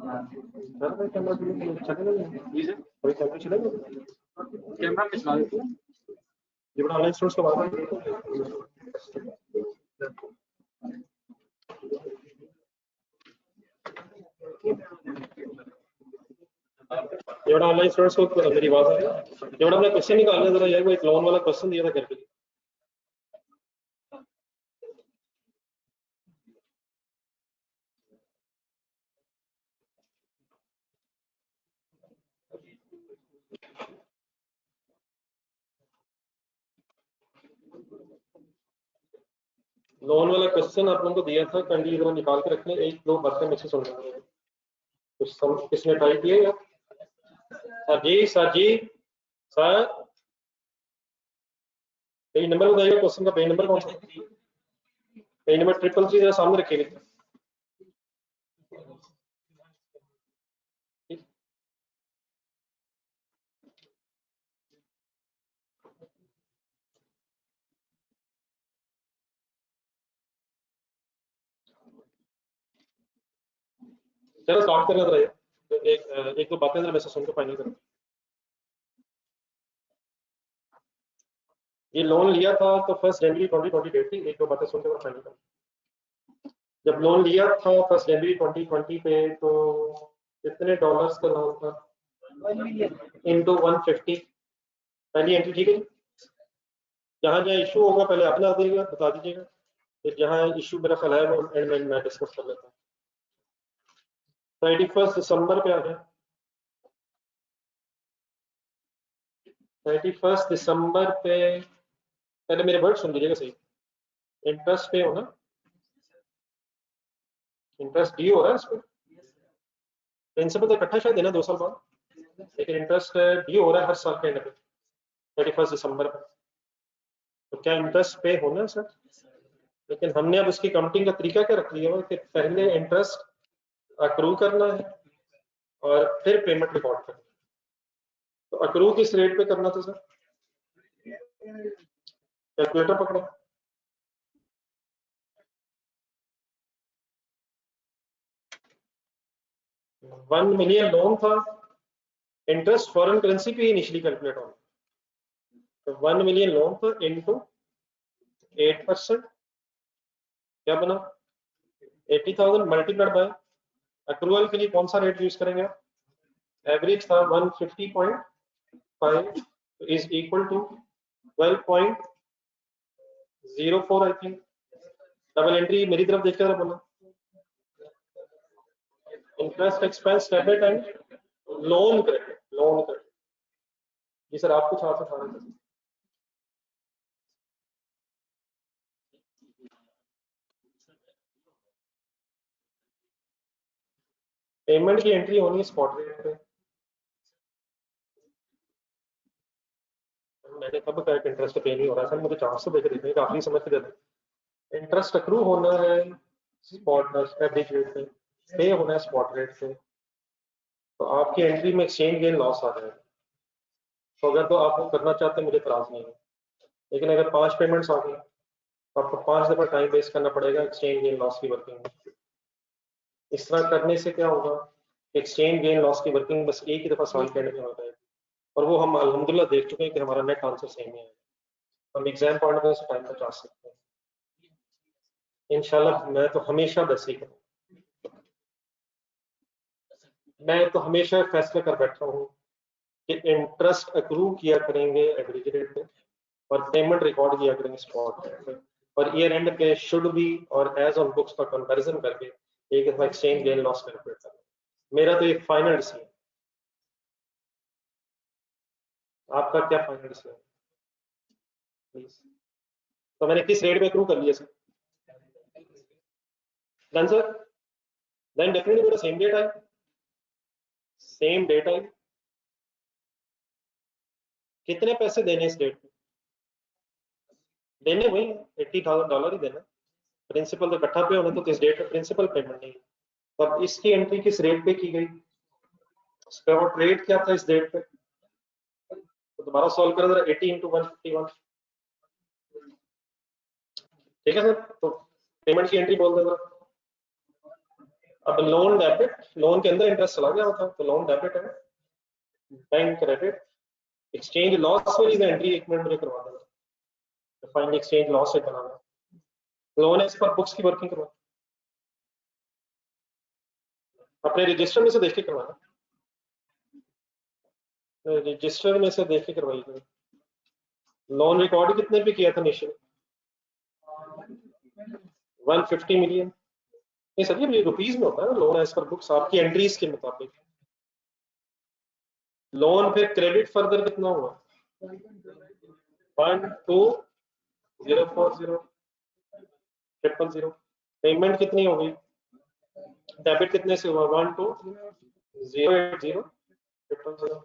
Camera चलेगा जी sir, कोई camera चलेगा, कैमरा में चला देते हैं ये बड़ा ऑनलाइन स्टोर्स का बात है। ये बड़ा ऑनलाइन स्टोर्स को मेरी आवाज आ रही है, ये बड़ा अपना क्वेश्चन निकालना जरा यार, वो एक लोन वाला क्वेश्चन दिया था करके। लोन वाला क्वेश्चन आप लोगों को दिया था, कंडी जरा निकाल के रखने, एक दो बातें मुझसे सुन रहे हैं, कुछ समझ किसने टाइप किया यार? सर जी, सर जी, सर पेज नंबर बताइएगा, क्वेश्चन का पेज नंबर कौन सा? पेज नंबर 333 जरा सामने रखिएगा। चलो स्टार्ट करना जरा, एक दो बातें जरा मैं सुन के फाइनल करूँ। ये लोन लिया था तो 1 जनवरी 2020 डेट थी, एक दो बातें सुन के फाइनल करूँ। जब लोन लिया था 1 जनवरी 2020 पे तो कितने डॉलर्स का लोन था? 1 मिलियन इंटू 150, पहली एंट्री ठीक है जी। जहाँ जहाँ इशू होगा पहले आप बता दीजिएगा, फिर जहाँ इशू मेरा ख्याल है वो एंड में मैं डिस्कस कर लेता हूँ। 31 दिसंबर पे आ गया, 31 दिसंबर पे पहले मेरे वर्ड सुन लीजिएगा सही। इंटरेस्ट पे होना, इंटरेस्ट ड्यू हो रहा है इस पर, प्रिंसिपल तो इकट्ठा शायद देना 2 साल बाद, लेकिन इंटरेस्ट ड्यू हो रहा है हर साल के एंड पे 31 दिसंबर पे। तो क्या इंटरेस्ट पे होना है सर? लेकिन हमने अब उसकी काउंटिंग का तरीका क्या रख लिया है कि पहले इंटरेस्ट अक्रू करना है और फिर पेमेंट रिकॉर्ड करना है। तो अक्रू किस रेट पे करना था सर? कैलकुलेटर पकड़ो। 1 मिलियन लोन था, इंटरेस्ट फॉरेन करेंसी पे इनिशियली कैलकुलेट होना, तो 1 मिलियन लोन था इनटू 8%, क्या बना? 80,000 मल्टीप्लाइड बाय, अक्रूवल के लिए कौन सा रेट यूज करेंगे आप? एवरेज था 150.5 is equal to 12.04 I think. Double entry मेरी तरफ देखकर बोला, interest expense debit and loan credit, loan credit. जी सर, आप कुछ हाथ उठा रहे थे। पेमेंट की एंट्री होनी है स्पॉट रेट पे। मैंने कब कहा कि इंटरेस्ट पे नहीं हो रहा है सर, मुझे चांस तो देकर देखने का, आखिरी समझ के देते। इंटरेस्ट अक्रू होना है स्पॉट एवरेज रेट पे, पे होना है स्पॉट रेट पे, तो आपकी एंट्री में एक्सचेंज गेन लॉस आ जाएगा। तो अगर तो आप वो करना चाहते हैं मुझे इतराज नहीं है, लेकिन अगर 5 पेमेंट्स आ गई तो आपको 5 दफा टाइम वेस्ट करना पड़ेगा एक्सचेंज गेन लॉस की वर्किंग में। इस तरह करने से क्या होगा, एक्सचेंज गेन लॉस की वर्किंग बस एक ही दफा साल के एंड में होता है, और वो हम अल्हम्दुलिल्लाह देख चुके हैं कि हमारा नेट आंसर सेम ही है, हम एग्जाम पॉइंट में से टाइम बचा सकते हैं इंशाल्लाह। मैं तो हमेशा वैसे ही करूँ, मैं तो हमेशा फैसला कर बैठा हूँ कि इंटरेस्ट अक्रू किया करेंगे एवरेज रेट पे और पेमेंट रिकॉर्ड किया करेंगे स्पॉट रेट पे, और ईयर एंड पे शुड बी और एज ऑन बुक्स का कंपैरिजन करके एक दफा एक्सचेंज गेन लॉस कैलकुलेट करना। मेरा तो ये फाइनल डिसीजन, आपका क्या फाइनल डिसीजन प्लीज? तो मैंने किस रेट पे अक्रू कर लिया sir? Done sir, then definitely मेरा सेम डेट आई, सेम डेट आई। कितने पैसे देने इस डेट पे? देने वही $80,000 ही देना, प्रिंसिपल तो इकट्ठा पे होना, तो किस डेट पे प्रिंसिपल पेमेंट नहीं है। तो अब इसकी एंट्री किस रेट पे की गई, स्पॉट रेट क्या था इस डेट पे? तो दोबारा सॉल्व करें जरा, 80 इंटू 151, ठीक है सर। तो पेमेंट की एंट्री बोल दो जरा, अब लोन डेबिट, लोन के अंदर इंटरेस्ट चला गया होता तो लोन डेबिट है, बैंक क्रेडिट, एक्सचेंज लॉस वाली एंट्री 1 मिनट में करवा देना, फाइनली एक्सचेंज लॉस से बनाना, लोन है इस पर बुक्स की वर्किंग करवा, अपने रजिस्टर में से देख के करवाना, रजिस्टर में से देख के करवाइए। लोन रिकॉर्ड कितने पे किया था निश्चित? 150 मिलियन। नहीं सर ये रुपीज में होता है ना लोन एज पर बुक्स, आपकी एंट्रीज के मुताबिक। लोन फिर क्रेडिट फर्दर कितना हुआ? 1204000। पेमेंट कितनी हो गई? डेबिट कितने से हुआ? 1208000।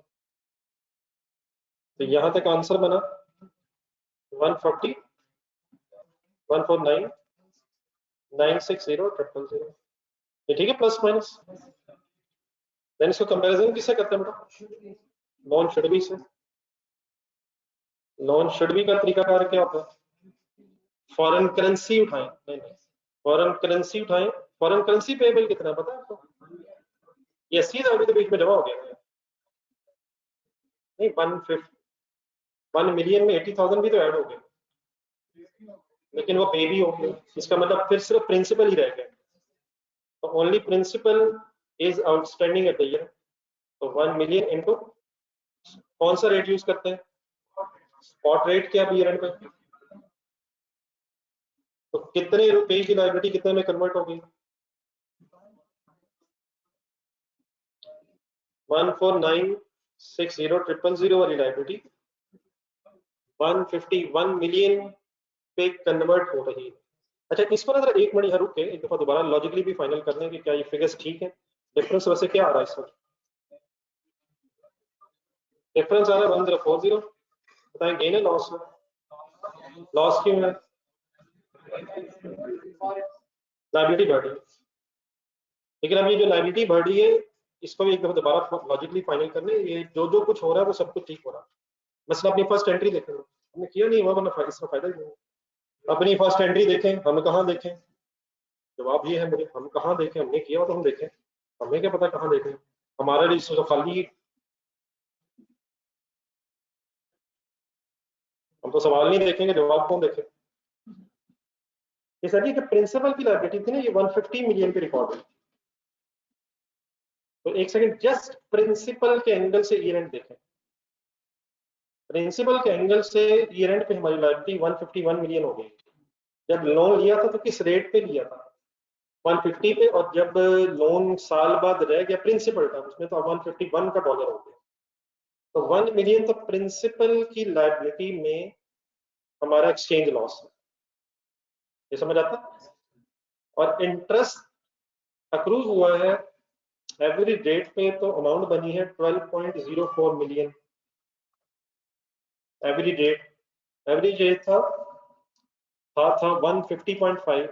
तो यहां तक आंसर बना 140 149 96000। ये ठीक है प्लस माइनस। देन इसको कंपैरिजन किससे करते हैं बेटा? लोन शुड बी से। लोन शुड बी का तरीकाकार क्या होता है? फॉरेन करेंसी उठाएं, नहीं फॉरेन करेंसी उठाएं। फॉरेन करेंसी पेबल कितना पता है आपको? ये 80,000 के बीच में जमा हो गया नहीं, 1 मिलियन में 80,000 भी तो ऐड हो गए, लेकिन वो पे भी हो गया, इसका मतलब फिर सिर्फ प्रिंसिपल ही रह गया। तो only principal is outstanding at the year. तो 1 मिलियन इंटू कौन सा रेट यूज करते हैं? स्पॉट रेट क्या ईयर एंड पे? तो कितने रुपए की लायबिलिटी कितने में कन्वर्ट हो गई? 14960,000 वाली लायबिलिटी 151 मिलियन पे कन्वर्ट हो रही है। अच्छा इस पर अगर एक मिनट रुक के एक दफा दोबारा लॉजिकली भी फाइनल कर लें कि क्या ये फिगर्स ठीक है। डिफरेंस वैसे क्या आ रहा है इस वक्त? डिफरेंस आ रहा है 1040। बताएं गेन है लॉस है? लॉस क्यों है? लायबिलिटी बढ़ रही है, लेकिन अब ये जो लायबिलिटी बढ़ रही है इसको भी एक दफा दोबारा लॉजिकली फाइनल करने, ये जो जो कुछ हो रहा है वो सब कुछ ठीक हो रहा है। मतलब अपनी फर्स्ट एंट्री देखें, हमने किया नहीं हुआ वरना इसका फायदा ही नहीं। अपनी फर्स्ट एंट्री देखें, हम कहाँ देखें? जवाब ये है मेरे, हम कहाँ देखें? हमने किया हो तो हम देखें, हमें क्या पता कहाँ देखें? हमारा रजिस्टर तो खाली, हम तो सवाल नहीं देखेंगे, जवाब कौन देखे? ये सर जी प्रिंसिपल की लायबिलिटी थी ना, ये 150 मिलियन की रिकॉर्ड है। तो एक सेकंड जस्ट प्रिंसिपल के एंगल से ईयर एंड देखें। प्रिंसिपल के एंगल से ईयर एंड पे हमारी लायबिलिटी 151 मिलियन हो गई। जब लोन लिया था तो किस रेट पे लिया था? 150 पे, और जब लोन साल बाद रह गया प्रिंसिपल था उसमें तो 151 का डॉलर हो गया। तो 1 मिलियन तो प्रिंसिपल की लायबिलिटी में हमारा एक्सचेंज लॉस है, ये समझ आता? और इंटरेस्ट अक्रूज हुआ है एवरेज डेट पे, तो अमाउंट बनी है 12.04 million average debt. Average debt था 150.5,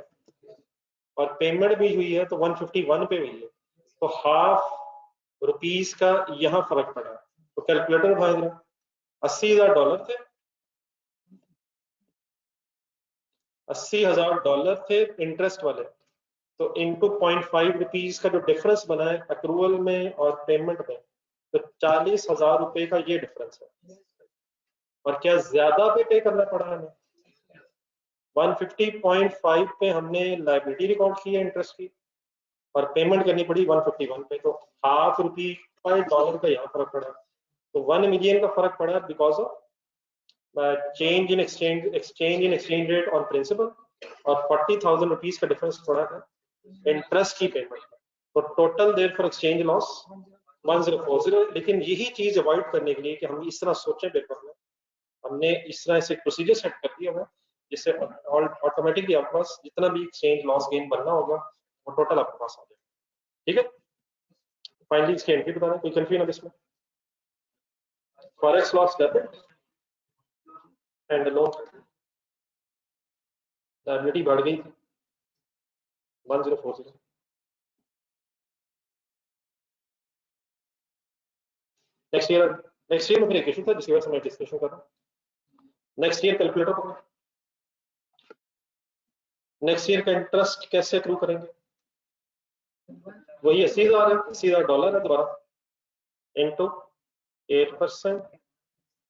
और पेमेंट भी हुई है तो 151 पे हुई है, तो ₹1/2 का यहाँ फर्क पड़ा। तो कैलकुलेटर उठाए जरा, $80,000 थे, $80,000 थे इंटरेस्ट वाले, तो इंटू 0.5 रुपीज का जो डिफरेंस बना है अक्रूवल में और पेमेंट में, तो 40,000 रुपए का ये डिफरेंस है। और क्या ज्यादा पे करना पड़ा हमें? 150.5 पे हमने लायबिलिटी रिकॉर्ड की है इंटरेस्ट की, और पेमेंट करनी पड़ी 151 पे, तो $0.5 का यहाँ फर्क पड़ा। तो 1 मिलियन का फर्क पड़ा because of change in exchange rate on principal, और 40,000 रुपीज का डिफरेंस पड़ा है इंटरेस्ट की पेमेंट। तो total there for exchange loss 1040। लेकिन यही चीज अवॉइड करने के लिए कि हम इस तरह सोचें पेपर में, हमने इस तरह से प्रोसीजर सेट कर दिया हुआ, जिससे ऑटोमेटिकली आपके पास जितना भी एक्सचेंज लॉस गेन बनना होगा वो टोटल आपके पास आ जाएगा। ठीक है, फाइनली इसकी एंट्री बता दें, कोई कंफ्यूजन है इसमें? Forex loss debit and loan liability बढ़ गई थी 1040। नेक्स्ट ईयर में फिर एक इशू था जिसकी वजह से मैं डिस्कशन कर रहा हूँ। नेक्स्ट ईयर कैलकुलेटर पकड़ो, नेक्स्ट ईयर का इंटरेस्ट कैसे अक्रू करेंगे? वही 80,000 है, $80,000 है दोबारा इंटू 8%।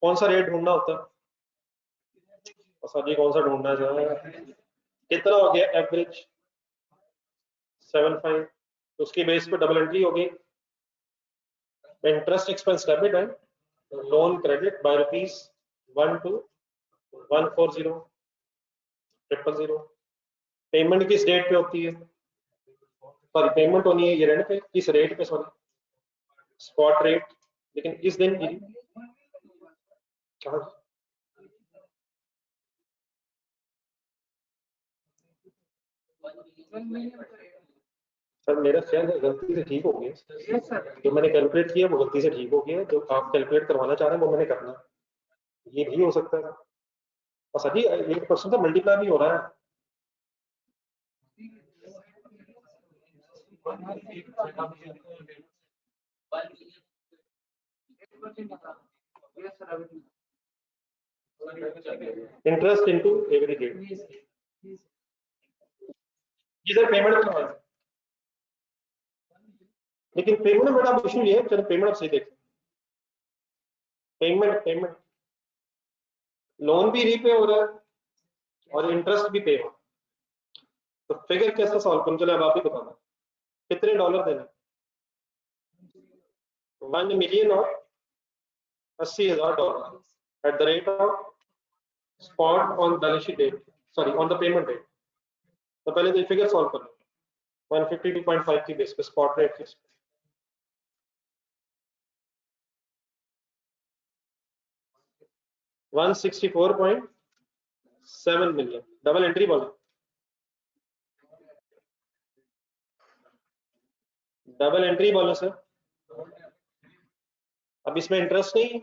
कौन सा रेट ढूंढना होता है सर जी? कौन सा ढूंढना है सर? कितना हो गया एवरेज? 75। तो उसकी बेस पे डबल एंट्री होगी। इंटरेस्ट एक्सपेंस डेबिट है, लोन क्रेडिट बाय ₹12140,000। पेमेंट किस डेट पे होती है? सॉरी, पेमेंट होनी है ये रेंट पे, किस रेट पे? Sorry, spot rate. लेकिन इस दिन की सर मेरा ख्याल है गलती से ठीक हो गया। जो मैंने कैलकुलेट किया वो गलती से ठीक हो गया, जो आप कैलकुलेट करवाना चाह रहे हैं वो मैंने करना है। ये भी हो सकता है। और सर जी 8% तो मल्टीप्लाई भी हो रहा है। Interest into every date. जी सर पेमेंट करवा, लेकिन पेमेंट में आप इशू ये है, चलो पेमेंट आप सही देखें। पेमेंट लोन भी रीपे हो रहा है और इंटरेस्ट भी पे हो रहा है, तो फिगर कैसे सॉल्व करूं? चलो अब आप ही बताना कितने डॉलर देना? 1 मिलियन और $80,000 at the rate of spot on balance sheet date, sorry on the payment date. तो पहले तो फिगर सॉल्व कर लो 152.5 की बेस पे स्पॉट रेट की 164.7 मिलियन। डबल एंट्री बोलो, डबल एंट्री बोलो सर। अब इसमें इंटरेस्ट नहीं है,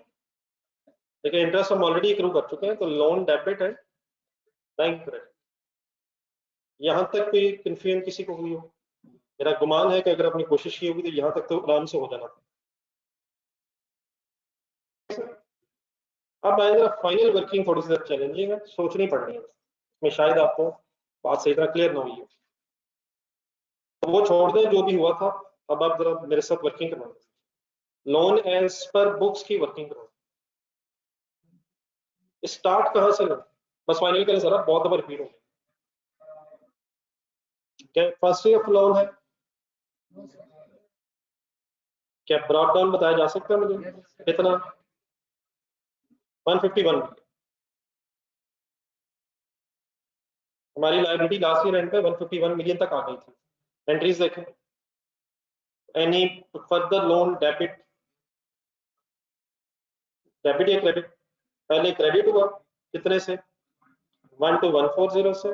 लेकिन इंटरेस्ट हम ऑलरेडी एक्रू कर चुके हैं, तो लोन डेबिट है, बैंक क्रेडिट। यहां तक कोई कंफ्यूजन किसी को हुई हो? मेरा गुमान है कि अगर अपनी कोशिश की होगी तो यहां तक तो आराम से हो जाना था। अब आएगा फाइनल वर्किंग, थोड़ी सी चैलेंजिंग है, सोचनी पड़नी है इसमें, शायद आपको बात सही तरह क्लियर ना हुई है। तो वो छोड़ दें जो भी हुआ था, अब आप जरा मेरे साथ वर्किंग करवाओ। लोन एज पर बुक्स की वर्किंग करवाओ। स्टार्ट कहां से लो? बस फाइनल करें सर, बहुत दफा रिपीट हो गया। क्या फर्स्ट ईयर लोन है? क्या ब्रॉड डाउन बताया जा सकता है मुझे कितना? 151। हमारी लाइबिलिटी लास्ट ईयर एंड पे 151 मिलियन तक आ गई थी। एंट्रीज देखें, any further loan debit, debit या क्रेडिट? पहले क्रेडिट हुआ कितने से? 12140 से,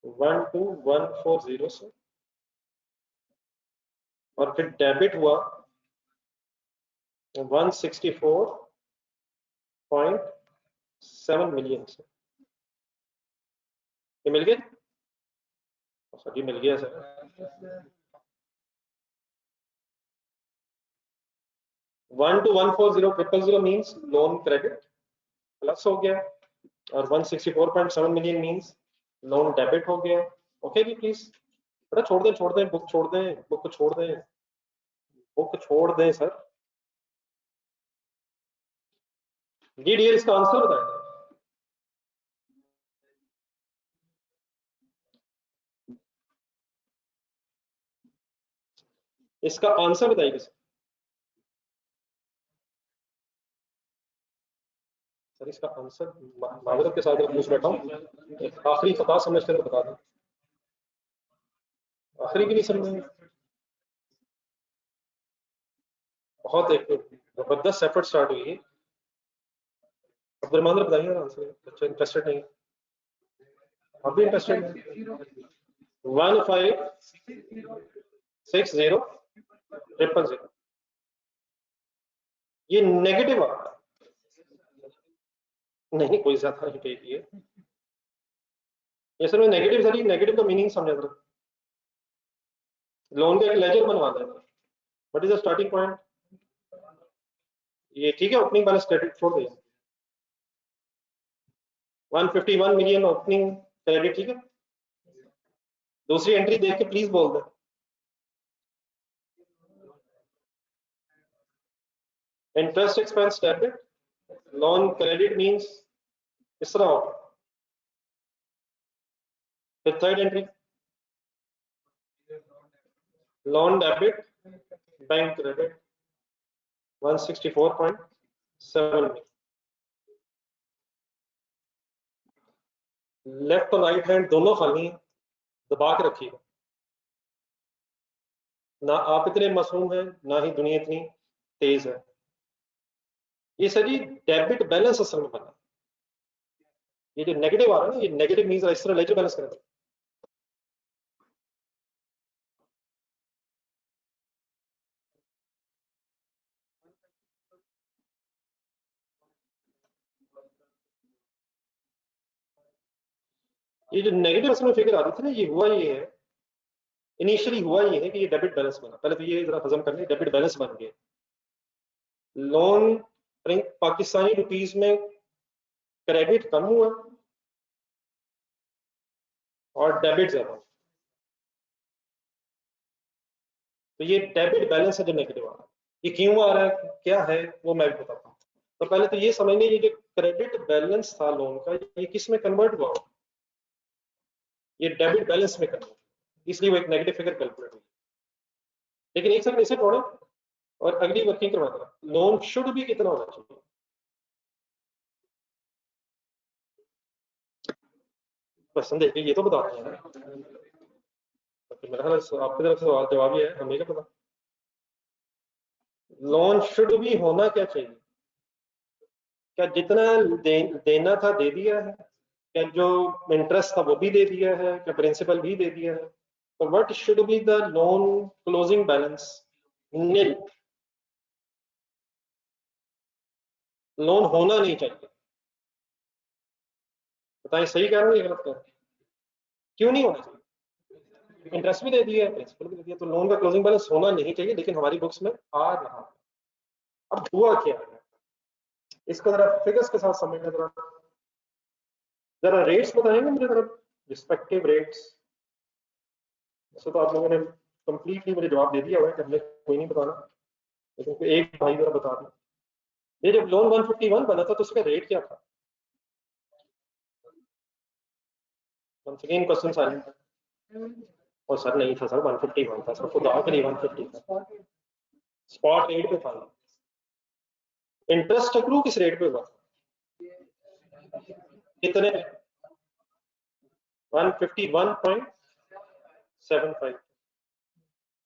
12140 से, और फिर डेबिट हुआ 164.7 मिलियन से। ये मिल गया सर जी? मिल गया sir. 12140 means loan credit plus हो गया, और 164.7 मिलियन मीन्स लोन डेबिट हो गया। ओके जी प्लीज, बेटा छोड़ दें, छोड़ दें बुक, छोड़ दें बुक, छोड़ दें बुक, छोड़ दें सर। जी डियर, इसका आंसर बताएं। इसका आंसर बताइए सर। इसका आंसर माजरत के साथ पूछ बैठा हूँ, आखिरी खता समझते तो बता दें। आखिरी भी नहीं समझेंगे? बहुत एक जबरदस्त एफर्ट स्टार्ट हुई है। अब्दुलरमान बताइए आंसर, बच्चे इंटरेस्टेड नहीं? आप भी इंटरेस्टेड हैं? 1560000। ये नेगेटिव आ रहा है। नहीं कोई ज्यादा नहीं पे किए ये सर। मैं नेगेटिव सर, नेगेटिव का मीनिंग समझा था। लोन का एक लेजर बनवा दें। What is the starting point? ये ठीक है, ओपनिंग बैलेंस क्रेडिट छोड़ दिया, 151 मिलियन ओपनिंग क्रेडिट, ठीक है। दूसरी एंट्री देख के प्लीज बोल दें। Interest expense debit, loan credit means इस तरह होगा। फिर third entry loan debit bank credit 164.7 में। लेफ्ट और राइट हैंड दोनों खाली दबा के रखिएगा। ना आप इतने मासूम हैं, ना ही दुनिया इतनी तेज है। ये सर डेबिट बैलेंस असल में बना। ये जो नेगेटिव आ रहा है ना, ये नेगेटिव मींस इस तरह लेजर बैलेंस करें। ये जो नेगेटिव असल में फिगर आ रही थी ना, ये हुआ ये है, इनिशियली हुआ ये है कि ये डेबिट बैलेंस बना। पहले तो ये जरा हजम कर लें, डेबिट बैलेंस बन गया। लोन पाकिस्तानी रुपीस में क्रेडिट कम हुआ और डेबिट ज्यादा। तो ये डेबिट बैलेंस है जो नेगेटिव आ रहा है। ये क्यों आ रहा है, क्या है, वो मैं भी बताता हूँ। तो पहले तो ये समझ लें, ये जो क्रेडिट बैलेंस था लोन का, ये किस में कन्वर्ट हुआ? ये डेबिट बैलेंस में कन्वर्ट, इसलिए वो एक नेगेटिव फिगर कैलकुलेट हुई। लेकिन एक सेकंड इसे छोड़े और अगली वर्किंग करवा देना। लोन शुड भी कितना होना चाहिए? पसंद है ये तो बताते हैं ना। तो मेरा ख्याल आपकी तरफ से सवाल जवाब ये है, हमें क्या पता। लोन शुड भी होना क्या चाहिए? क्या जितना देना था दे दिया है? क्या जो इंटरेस्ट था वो भी दे दिया है? क्या प्रिंसिपल भी दे दिया है? तो what should be the loan closing balance? Nil. Loan होना नहीं चाहिए। बताएं सही कह रहा हूँ या गलत कह रहा हूँ? क्यों नहीं होना चाहिए? इंटरेस्ट भी दे दिया है, प्रिंसिपल भी दे दिया, तो लोन का क्लोजिंग बैलेंस होना नहीं चाहिए, लेकिन हमारी बुक्स में आ रहा है। अब हुआ क्या है, इसको जरा फिगर्स के साथ समझना। जरा जरा रेट्स बताएंगे मुझे, जरा रिस्पेक्टिव रेट्स। वैसे तो आप लोगों ने कंप्लीटली मुझे जवाब दे दिया हुआ है कि हमने कोई नहीं बताना, लेकिन एक भाई जरा बता दें। ये जब लोन 151 बना था तो उसका रेट क्या था? वंस अगेन क्वेश्चन साइलेंट है। और सर नहीं था सर, 151 था सर, खुदा के लिए 150 था। स्पॉट रेट पे था। इंटरेस्ट अक्रू किस रेट पे हुआ? कितने? 151.75।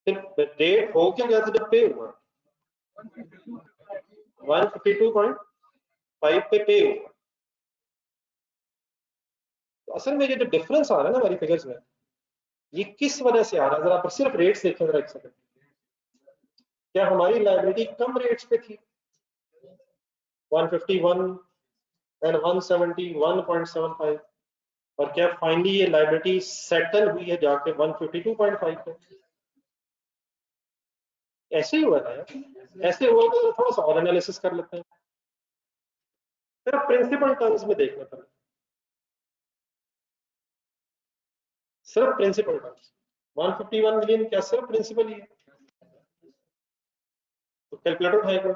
फिर रेट हो क्या गया था जब पे हुआ? 152.5 पे हुआ। तो असल में ये जो डिफरेंस आ रहा है ना हमारी फिगर्स में, ये किस वजह से आ रहा है? जरा पर सिर्फ रेट्स देखें जरा एक सेकंड। क्या हमारी लाइबिलिटी कम रेट्स पे थी? 151 एंड 171.75, और क्या फाइनली ये लाइबिलिटी सेटल हुई है जाके 152.5 पे? ऐसे ही हुआ था यार। ऐसे हुआ तो थोड़ा सा और एनालिसिस कर लेते हैं। सिर्फ प्रिंसिपल टर्म्स में देखना पड़ेगा, सिर्फ प्रिंसिपल टर्म्स। 151 मिलियन क्या सिर्फ प्रिंसिपल ही है? तो कैलकुलेटर उठाएगा,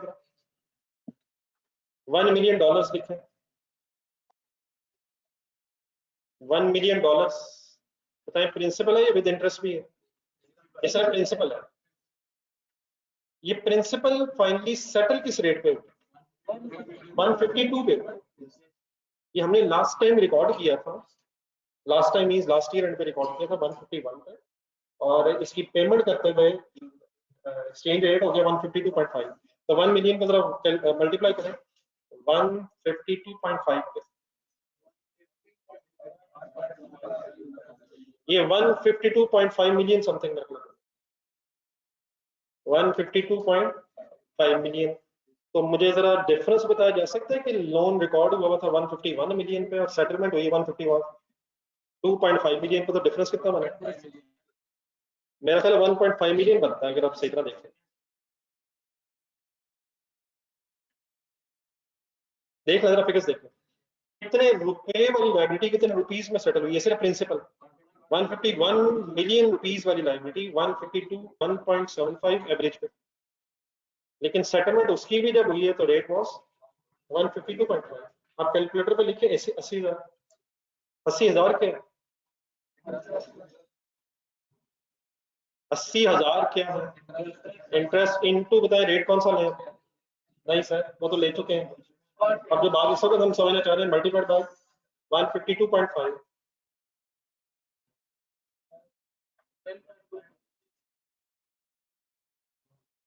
1 मिलियन डॉलर्स लिखें। 1 मिलियन डॉलर्स बताएं, प्रिंसिपल है या विद इंटरेस्ट भी है? ये सिर्फ प्रिंसिपल है। ये प्रिंसिपल फाइनली सेटल किस रेट पे? 152 पे। ये हमने लास्ट टाइम रिकॉर्ड किया था, last time means last year and पे रिकॉर्ड किया था 151 पे, और इसकी पेमेंट करते हुए एक्सचेंज रेट हो गया 152.5। तो 1 मिलियन को जरा मल्टीप्लाई करें 152.5 पे। ये 152.5 मिलियन समथिंग में, 152.5 मिलियन। तो मुझे जरा डिफरेंस बताया जा सकता है कि लोन रिकॉर्ड हुआ था 151 मिलियन पे और सेटलमेंट हुई 152.5 मिलियन पे, तो डिफरेंस कितना बना? मेरा ख्याल 1.5 मिलियन बनता है अगर आप सही तरह देखें। देख जरा फिगर्स देखो, कितने रुपए वाली लाइबिलिटी कितने रुपीस में सेटल हुई है? सिर्फ प्रिंसिपल 151 मिलियन रुपीस वाली लायबिलिटी 152 एवरेज पे, लेकिन सेटलमेंट उसकी भी जब हुई है तो रेट वॉज 152.5। आप कैलकुलेटर पे लिखिए 80,000 के 80,000 क्या है इंटरेस्ट इनटू, बताए रेट कौन सा लें? नहीं सर वो तो ले चुके हैं। अब जो बात इस वक्त हम समझना चाह रहे हैं मल्टीप्लाइड बाय 152.5।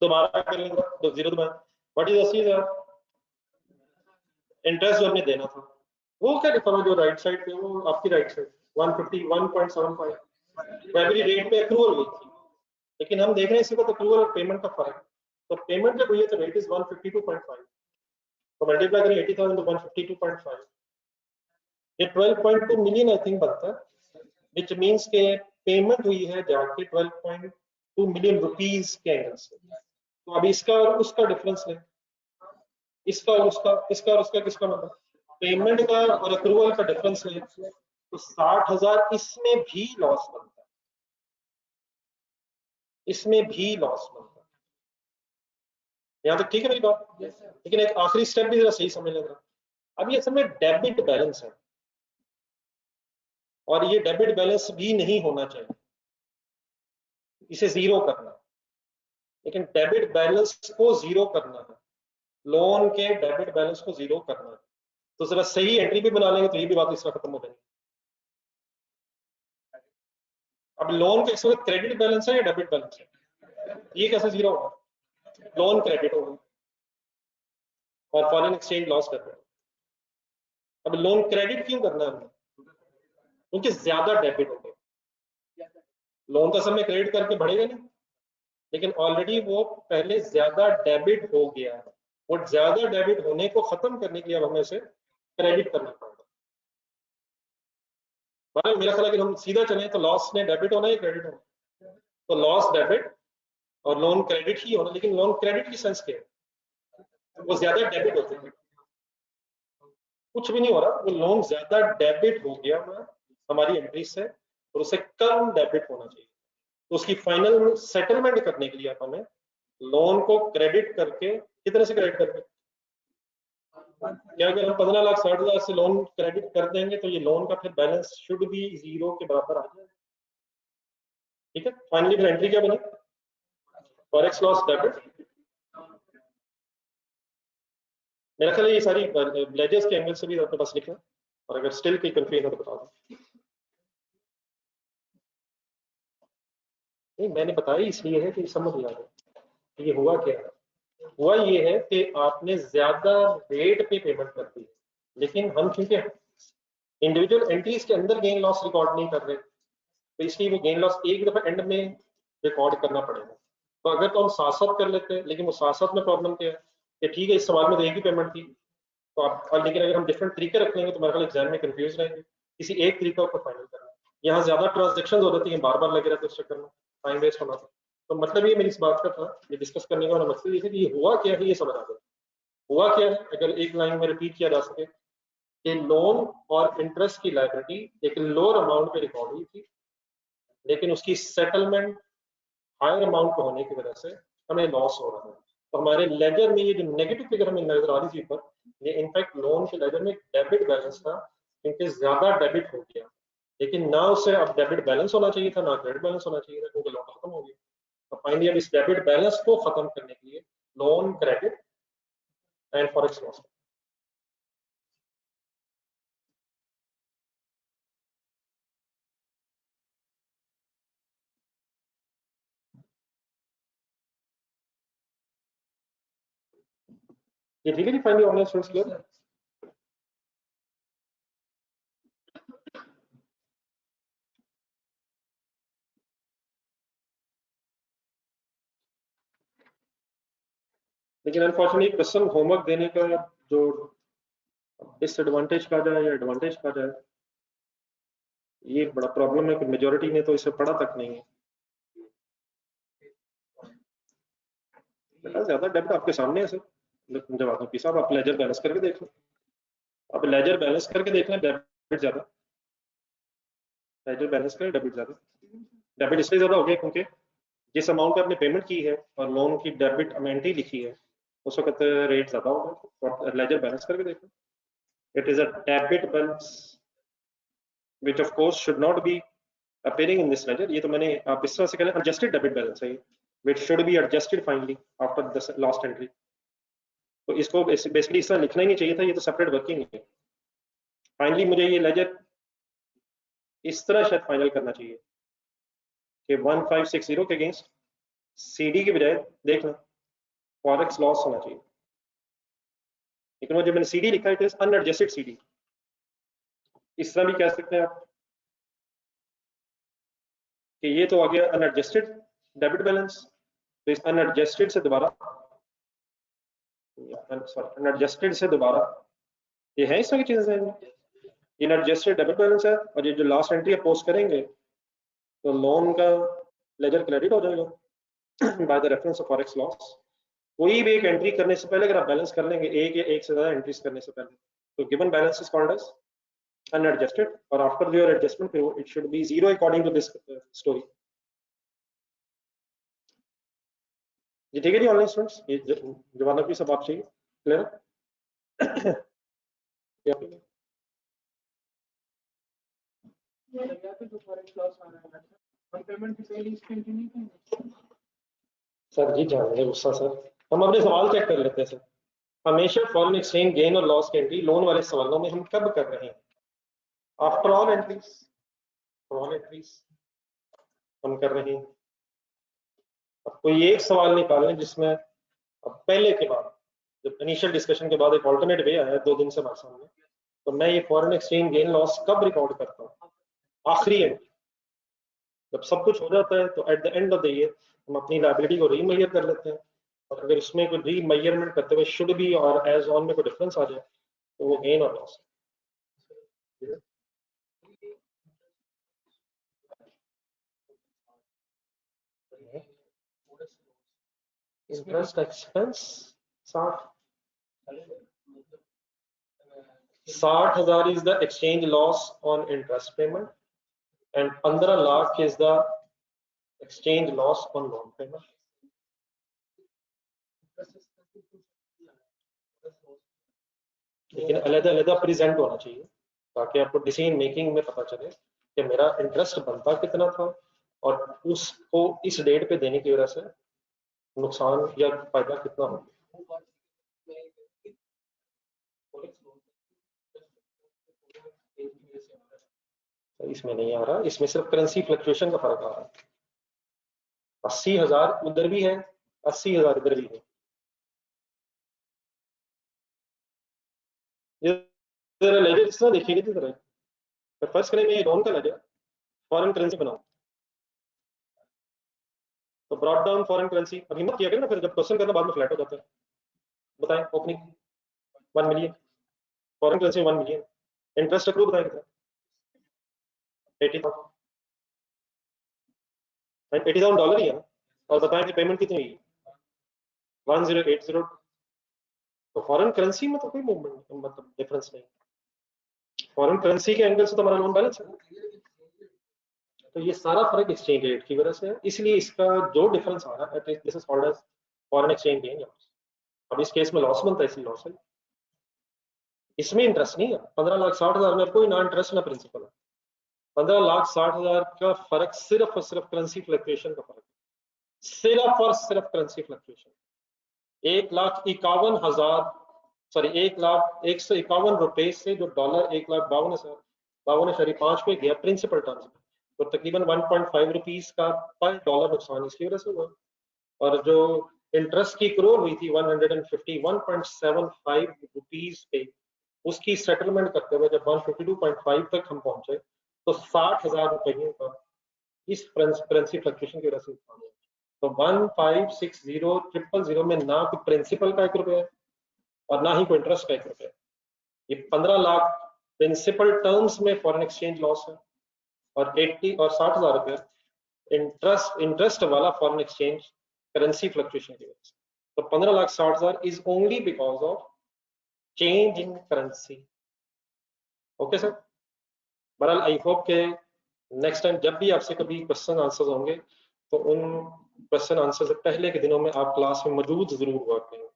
दोबारा कर लेंगे तो जीरो दोबारा व्हाट इज 80,000 इंटरेस्ट जो हमने देना था वो क्या लिखा हुआ जो राइट साइड पे, वो आपकी राइट साइड 151.75 एवरी रेट पे अक्रूवल हुई थी, लेकिन हम देख रहे हैं इसी वक्त अक्रूवल और पेमेंट का फर्क। तो पेमेंट जब हुई है तो रेट इज 152.5, तो मल्टीप्लाई करें 80,000 तो 152.5, ये 12.2 मिलियन आई थिंक बनता है, विच मींस के पेमेंट हुई है जाके 12.2 मिलियन रुपीस के एंगल से। तो अभी इसका और उसका डिफरेंस है, इसका और उसका, इसका और उसका किसका मतलब पेमेंट का और अप्रूवल का डिफरेंस है, तो 60,000 इसमें भी लॉस बनता है, इसमें भी लॉस बनता है। यहाँ तक ठीक है मेरी बात? लेकिन एक आखिरी स्टेप भी जरा सही समझ लेना। अब ये समय डेबिट बैलेंस है और ये डेबिट बैलेंस भी नहीं होना चाहिए, इसे जीरो करना, लेकिन डेबिट बैलेंस को जीरो करना है, लोन के डेबिट बैलेंस को जीरो करना है, तो जरा सही एंट्री भी बना लेंगे तो ये भी बात इस वक्त खत्म हो जाएगी। अब लोन का इस वक्त क्रेडिट बैलेंस है या डेबिट बैलेंस है, ये कैसे जीरो होगा? लोन क्रेडिट होगा और फॉरेन एक्सचेंज लॉस कर रहे हैं। अब लोन क्रेडिट क्यों करना है हमने? क्योंकि ज्यादा डेबिट हो गया, लोन तो समय क्रेडिट करके बढ़ेगा नहीं, लेकिन ऑलरेडी वो पहले ज्यादा डेबिट हो गया है, और ज्यादा डेबिट होने को खत्म करने के लिए अब हमें उसे क्रेडिट करना पड़ेगा। मतलब मेरा ख्याल है कि हम सीधा चलें तो लॉस में डेबिट होना है क्रेडिट होना, तो लॉस डेबिट और लोन क्रेडिट ही होना, लेकिन लोन क्रेडिट की सेंस क्या है? वो ज्यादा डेबिट होते हैं, कुछ भी नहीं हो रहा, वो लोन ज्यादा डेबिट हो गया हमारी एंट्री से, और उसे कम डेबिट होना चाहिए। तो उसकी फाइनल सेटलमेंट करने के लिए आप हमें लोन को क्रेडिट करके, कितने से क्रेडिट करके, क्या अगर हम 15,60,000 से लोन क्रेडिट कर देंगे तो ये लोन का फिर बैलेंस शुड भी जीरो के बराबर आ जाए। ठीक है, फाइनली फिर एंट्री क्या बनी? Forex loss debit. मेरा ख्याल है ये सारी लेजेस के एंगल से भी आपके पास लिखना, और अगर स्टिल कोई कंफ्यूजन है तो बता दो। नहीं मैंने बताया इसलिए है कि समझ आ जाए ये हुआ क्या है। हुआ ये है कि आपने ज्यादा रेट पे पेमेंट कर दी, लेकिन हम क्योंकि इंडिविजुअल एंट्रीज के अंदर गेन लॉस रिकॉर्ड नहीं कर रहे, तो इसलिए वो गेन लॉस एक दफा एंड में रिकॉर्ड करना पड़ेगा। तो अगर तो हम साथ साथ कर लेते हैं, लेकिन वो साथ साथ में प्रॉब्लम क्या है कि ठीक है इस सवाल में तो एक ही पेमेंट थी, तो आप, लेकिन अगर हम डिफरेंट तरीके रख लेंगे तो मेरे ख्याल एग्जाम में कंफ्यूज रहेंगे, किसी एक तरीका पर फाइनल करना। यहाँ ज्यादा ट्रांजेक्शन हो जाती है, बार बार लगे रहते हैं उस चक्कर में, टाइम वेस्ट होना था। तो मतलब ये मेरी इस बात का था, ये डिस्कस करने का मकसद ये है कि ये हुआ क्या है, ये समझ आ जाए हुआ क्या है। अगर एक लाइन में रिपीट किया जा सके कि लोन और इंटरेस्ट की लायबिलिटी एक लोअर अमाउंट पे रिकॉर्ड हुई थी, लेकिन उसकी सेटलमेंट हायर अमाउंट पे होने की वजह से हमें लॉस हो रहा है। तो हमारे लेजर में ये जो नेगेटिव फिगर हमें नजर आ रही थी ऊपर, ये इनफैक्ट लोन के लेजर में डेबिट बैलेंस था, क्योंकि ज्यादा डेबिट हो गया, लेकिन ना उसे अब डेबिट बैलेंस होना चाहिए था, ना क्रेडिट बैलेंस होना चाहिए था, क्योंकि लोन खत्म हो गया। तो फाइनली अब इस डेबिट बैलेंस को खत्म करने के लिए loan credit and forex loss. ये ठीक है जी, फाइनली ऑनलाइन स्टूडेंट्स क्लियर। लेकिन अनफॉर्चुनेटली क्वेश्चन होमवर्क देने का जो डिसएडवांटेज कहा जाए या एडवांटेज कहा जाए, ये बड़ा प्रॉब्लम है कि मेजोरिटी ने तो इसे पढ़ा तक नहीं है। बेटा ज्यादा डेब्ट आपके सामने है सर, जवाब साहब आप लेजर बैलेंस करके देख लो, आप लेजर बैलेंस करके देख लें डेब्ट ज्यादा लेजर बैलेंस का डेबिट ज्यादा, डेबिट इसलिए ज्यादा हो गया क्योंकि जिस अमाउंट पे आपने पेमेंट की है और लोन की डेबिट अमाउंट ही लिखी है उस वक्त रेट ज्यादा होगा। और लेजर बैलेंस करके देखो, it is a debit balance which of course should not be appearing in this ledger। ये तो मैंने आप इस तरह से करें adjusted debit balance है ये, which should be adjusted finally after the last entry। तो इसको बेसिकली इस तरह लिखना ही नहीं चाहिए था, ये तो सेपरेट वर्किंग है। फाइनली मुझे ये लेजर इस तरह शायद फाइनल करना चाहिए कि 1560 के अगेंस्ट सीडी के बजाय देखना फॉरेक्स लॉस होना चाहिए, लेकिन वो जो मैंने सीडी लिखा है इट इज अनएडजस्टेड सीडी। इस तरह भी कह सकते हैं आप कि ये तो आ गया अनएडजस्टेड डेबिट बैलेंस, तो इस अनएडजस्टेड से दोबारा अनएडजस्टेड से दोबारा ये है इस तरह की चीजें, अनएडजस्टेड डेबिट बैलेंस है और ये जो लास्ट एंट्री पोस्ट करेंगे तो लोन का लेजर क्रेडिट हो जाएगा by the reference of forex loss. कोई भी एक एंट्री करने से पहले अगर आप बैलेंस कर लेंगे एक या एक से ज्यादा एंट्रीज करने से पहले, तो given balance is called as unadjusted और after your adjustment it should be zero according to this story. जी ठीक है जी ऑनलाइन स्टूडेंट्स, ये जवाब की सब आप चाहिए क्लियर है? सर जी जाने गुस्सा सर, हम अपने सवाल चेक कर लेते हैं सर। हमेशा फॉरेन एक्सचेंज गेन और लॉस की एंट्री लोन वाले सवालों में हम कब कर रहे हैं? After all entries, all entries हम कर रहे हैं। अब कोई एक सवाल निकालें जिसमें अब पहले के बाद जब इनिशियल डिस्कशन के बाद एक ऑल्टरनेट वे आया 2 दिन से हमारे सामने, तो मैं ये फॉरेन एक्सचेंज गेन लॉस कब रिकॉर्ड करता हूँ? आखिरी एंट्री जब सब कुछ हो जाता है तो at the end of the year हम अपनी लायबिलिटी को रीमेजर कर लेते हैं, और अगर उसमें कोई रीमेजरमेंट करते हुए शुड बी और एज ऑन में कोई डिफरेंस आ जाए तो वो गेन और loss. Interest expense 60,000 is the exchange loss on interest payment and 15 lakh is the exchange loss on loan payment। लेकिन अलग-अलग प्रेजेंट होना चाहिए ताकि आपको डिसीजन मेकिंग में पता चले कि मेरा इंटरेस्ट बनता कितना था और उसको इस डेट पे देने की वजह से नुकसान या फायदा कितना हो। इसमें नहीं आ रहा, इसमें सिर्फ करेंसी फ्लक्चुएशन का फर्क आ रहा है। 80,000 उधर भी है, 80,000 इधर भी है। लेजर इस तरह देखिए किस तरह, तो फर्स्ट करें मैं ये लोन का लेजर फॉरेन करेंसी बनाऊं, तो ब्रॉट डाउन फॉरेन करेंसी अब हिम्मत किया करें ना, फिर जब क्वेश्चन करना बाद में फ्लैट हो जाता है। बताएं opening 1 million, foreign currency 1 million, interest accrue बताएं कितना? 80,000, 80,000 डॉलर ही है ना, और बताएं कि पेमेंट कितनी हुई? 1080। तो फॉरेन करेंसी में तो कोई मूवमेंट मतलब डिफरेंस नहीं, फॉरेन करेंसी के एंगल से तो हमारा लोन बैलेंस है। तो ये सारा फर्क एक्सचेंज रेट की वजह से है, इसलिए इसका जो डिफरेंस आ रहा है this is called as foreign exchange gain या लॉस। अब इस केस में लॉस बनता है, इसलिए लॉस है। इसमें इंटरेस्ट नहीं है, 15,60,000 में कोई ना इंटरेस्ट ना प्रिंसिपल है। 15,60,000 का फर्क सिर्फ और सिर्फ करेंसी फ्लक्चुएशन का फर्क है, सिर्फ और सिर्फ करेंसी फ्लक्चुएशन। 1,51,000 सॉरी 1,51 रुपए से जो डॉलर 1,52,5 पे गया प्रिंसिपल टर्म्स में, तो तकरीबन 1.5 रुपीस का पर डॉलर नुकसान इसकी वजह से हुआ। और जो इंटरेस्ट की क्रोल हुई थी 151.75 रुपीस पे, उसकी सेटलमेंट करते हुए जब 152.5 तक हम पहुंचे तो 60,000 रुपये का इस करेंसी फ्लक्चुएशन की वजह से नुकसान हुआ। तो 1560,000 में ना कोई प्रिंसिपल का 1 रुपया है और ना ही कोई इंटरेस्ट का 1 रुपया। ये 15 लाख प्रिंसिपल टर्म्स में फॉरेन एक्सचेंज लॉस है और 60,000 रुपया इंटरेस्ट वाला फॉरेन एक्सचेंज करेंसी फ्लक्चुएशन की वजह से। तो 15,60,000 is only because of change in currency. Okay sir, बहरहाल आई होप के नेक्स्ट टाइम जब भी आपसे कभी क्वेश्चन आंसर होंगे तो उन क्वेश्चन आंसर से पहले के दिनों में आप क्लास में मौजूद जरूर हुआ करेंगे।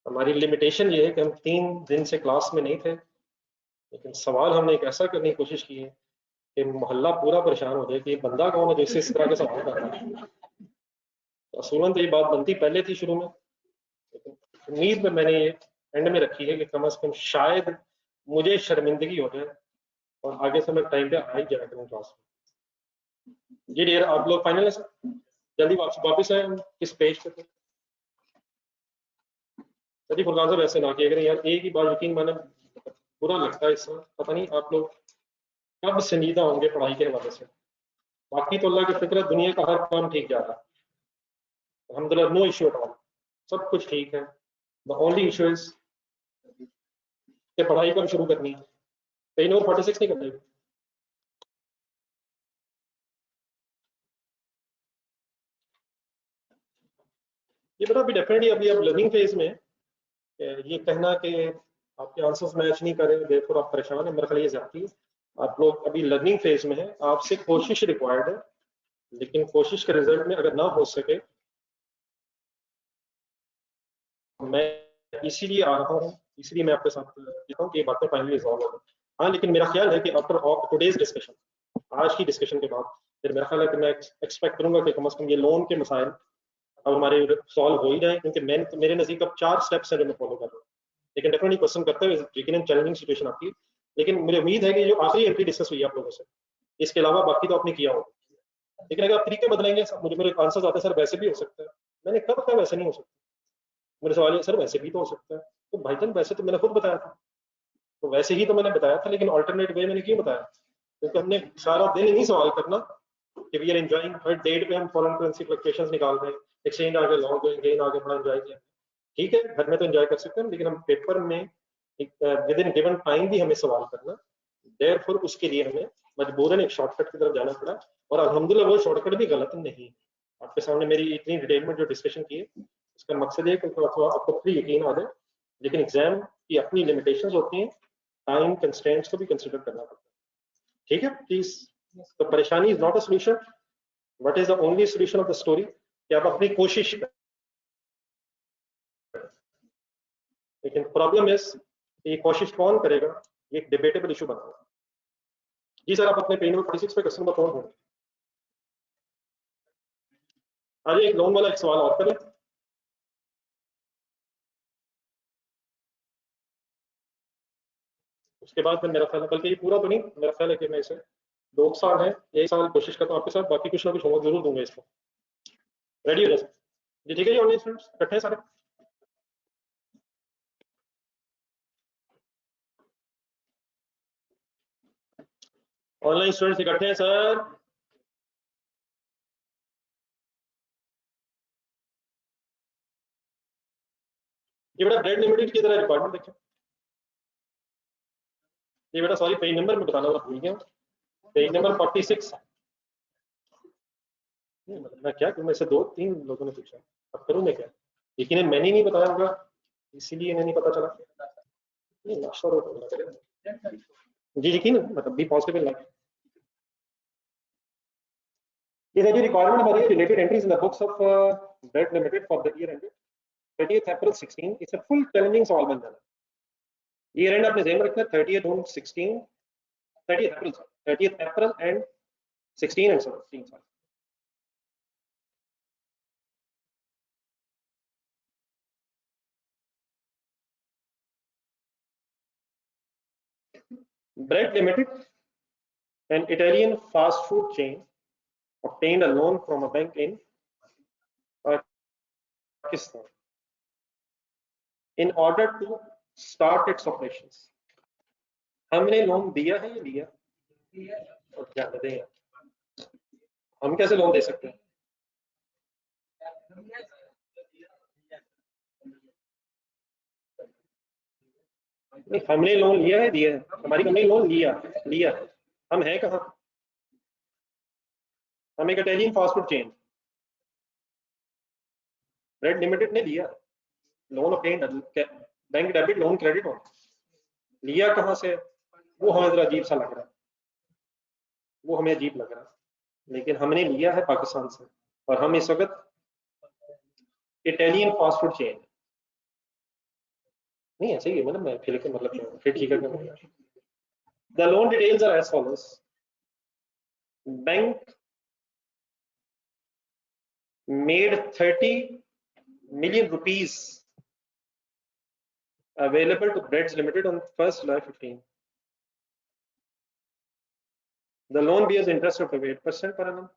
हमारी लिमिटेशन ये है कि हम 3 दिन से क्लास में नहीं थे, लेकिन सवाल हमने एक ऐसा करने की कोशिश की है कि मोहल्ला पूरा परेशान हो जाए कि ये बंदा कौन है जो इस तरह के सवाल कर रहा है। तो असूलन तो ये बात बनती पहले थी शुरू में, लेकिन उम्मीद में मैंने ये एंड में रखी है कि कम से कम शायद मुझे शर्मिंदगी हो जाए और आगे से मैं टाइम पे आ ही जाया करूँ क्लास में। जी डियर, आप लोग फाइनल है सर? जल्दी वापस आए हम किस पेज पे थे? सर फुरकान साहब ऐसे ना किया करें यार, एक ही बार यकीन माने बुरा लगता है इसमें। पता नहीं आप लोग कब संजीदा होंगे पढ़ाई के हवाले से। बाकी तो अल्लाह की फिक्र, दुनिया का हर काम ठीक जा रहा है, अल्हम्दुलिल्लाह, नो इश्यू एट ऑल, सब कुछ ठीक है। द ओनली इशू इज कि पढ़ाई कब शुरू करनी है। पेज नंबर 46 नहीं करते? ये बता अभी डेफिनेटली अभी आप लर्निंग फेज में ये कहना कि आपके आंसर्स मैच नहीं कर रहे देखो आप परेशान है, मेरे ख्याल ये ज्यादती है। आप लोग अभी लर्निंग फेज में है, आपसे कोशिश रिक्वायर्ड है, लेकिन कोशिश के रिजल्ट में अगर ना हो सके, मैं इसीलिए आ रहा हूँ, इसलिए मैं आपके साथ कहता हूँ कि ये बातें फाइनली रिजॉल्व हो। हाँ, लेकिन मेरा ख्याल है कि आफ्टर टुडेज डिस्कशन, आज की डिस्कशन के बाद फिर मेरा ख्याल है कि मैं एक्सपेक्ट करूंगा कि कम से कम ये लोन के मसाइल अब हमारे सॉल्व हो ही जाए, क्योंकि मेरे नजदीक अब 4 स्टेप्स हैं जो मैं फॉलो कर रहा हूँ। लेकिन डेफिनेटली क्वेश्चन करते हुए यकीन चैलेंजिंग सिचुएशन आती है, लेकिन मुझे उम्मीद है कि जो आखिरी एंट्री डिस्कस हुई है आप लोगों से, इसके अलावा बाकी तो आपने किया होगा। लेकिन अगर आप तरीके बदलेंगे, मुझे मेरे आंसर आते हैं सर वैसे भी हो सकता है, मैंने कब कहा वैसे नहीं हो सकता? मेरे सवाल है सर वैसे भी तो हो सकता है, तो भाईजान वैसे तो मैंने खुद बताया था, तो वैसे ही तो मैंने बताया था, लेकिन ऑल्टरनेट वे मैंने क्यों बताया? क्योंकि हमने सारा दिन नहीं सवाल करना कि वी आर एंजॉयिंग, हर डेट पे हम फॉरेन करेंसी फ्लक्चुएशंस निकाल रहे हैं, एक्सचेंज आगे लॉन्ग गेन आगे बड़ा एंजॉय किया। ठीक है, घर में तो एंजॉय कर सकते हैं, लेकिन हम पेपर में विद इन गिवन टाइम भी हमें सवाल करना, देयरफॉर उसके लिए हमें मजबूरन एक शॉर्टकट की तरफ जाना पड़ा, और अल्हम्दुलिल्लाह वो शॉर्टकट भी गलत नहीं। आपके सामने मेरी इतनी डिटेल में जो डिस्कशन की है, उसका मकसद है कि आपको फ्री यकीन आ जाए, लेकिन एग्जाम की अपनी लिमिटेशंस होती हैं, टाइम कंस्ट्रेंट्स को भी कंसिडर करना पड़ता है। ठीक है प्लीज, तो परेशानी is not a solution, what is the only solution of the story, कि आप अपनी कोशिश करें। लेकिन प्रॉब्लम इज ये कोशिश कौन करेगा, ये एक डिबेटेबल इशू बना हुआ। जी सर, आप अपने पेज नंबर 46 पे क्वेश्चन नंबर कौन हो? आज एक लोन वाला एक सवाल और करें। उसके बाद फिर मेरा ख्याल है, बल्कि ये पूरा तो नहीं, मेरा ख्याल है कि मैं इसे 2 साल है, 1 साल कोशिश करता हूँ आपके साथ, बाकी कुछ ना कुछ होमवर्क जरूर दूंगा इसको। रेडी हो जाए जी? ठीक है जी, ऑनलाइन स्टूडेंट्स इकट्ठे हैं सारे? ऑनलाइन स्टूडेंट्स इकट्ठे हैं सर? ये बेटा ब्रेड लिमिटेड की तरह रिक्वायरमेंट देखें। ये बेटा सॉरी, पेज नंबर में बताना भूल गया, पेज नंबर 46। मैं क्या करूँ, मैं से 2-3 लोगों ने पूछा, अब करूँ मैं क्या? यकीन मैंने नहीं बताया होगा, इसीलिए इन्हें नहीं पता चला। नहीं नाश्ता जी, यकीन मतलब बी पॉजिटिव इन लाइफ। ये देखिए रिक्वायरमेंट हमारी related entries in the books of bread limited for the year ended 30th April 16। It's a full challenging सवाल बन जाना। ईयर एंड आपने ध्यान रखना 30th June 16, 30th April, 30th April and 16 and 17। Bread Limited, an Italian fast food chain, obtained a loan from a bank in Pakistan in order to start its operations। हमने loan दिया है या लिया? और क्या दें, हम कैसे लोन दे सकते हैं? नहीं, हमने लोन लिया है दिया है? हमारी कंपनी लोन लिया लिया है। हम है कहाँ? हम एक Italian fast food chain, bread limited ने लिया loan, obtained bank debit loan credit हो, लिया कहाँ से वो हमें जरा अजीब सा लग रहा है। वो हमें अजीब लग रहा है, लेकिन हमने लिया है पाकिस्तान से, और हम इस वक्त इटालियन फास्ट फूड चेन, नहीं ऐसे ही मतलब मैं फिर के मतलब फिर ठीक है। The loan details are as follows. Bank made 30 million rupees available to Breads Limited on 1st July 15. The loan bears interest of 8% per annum.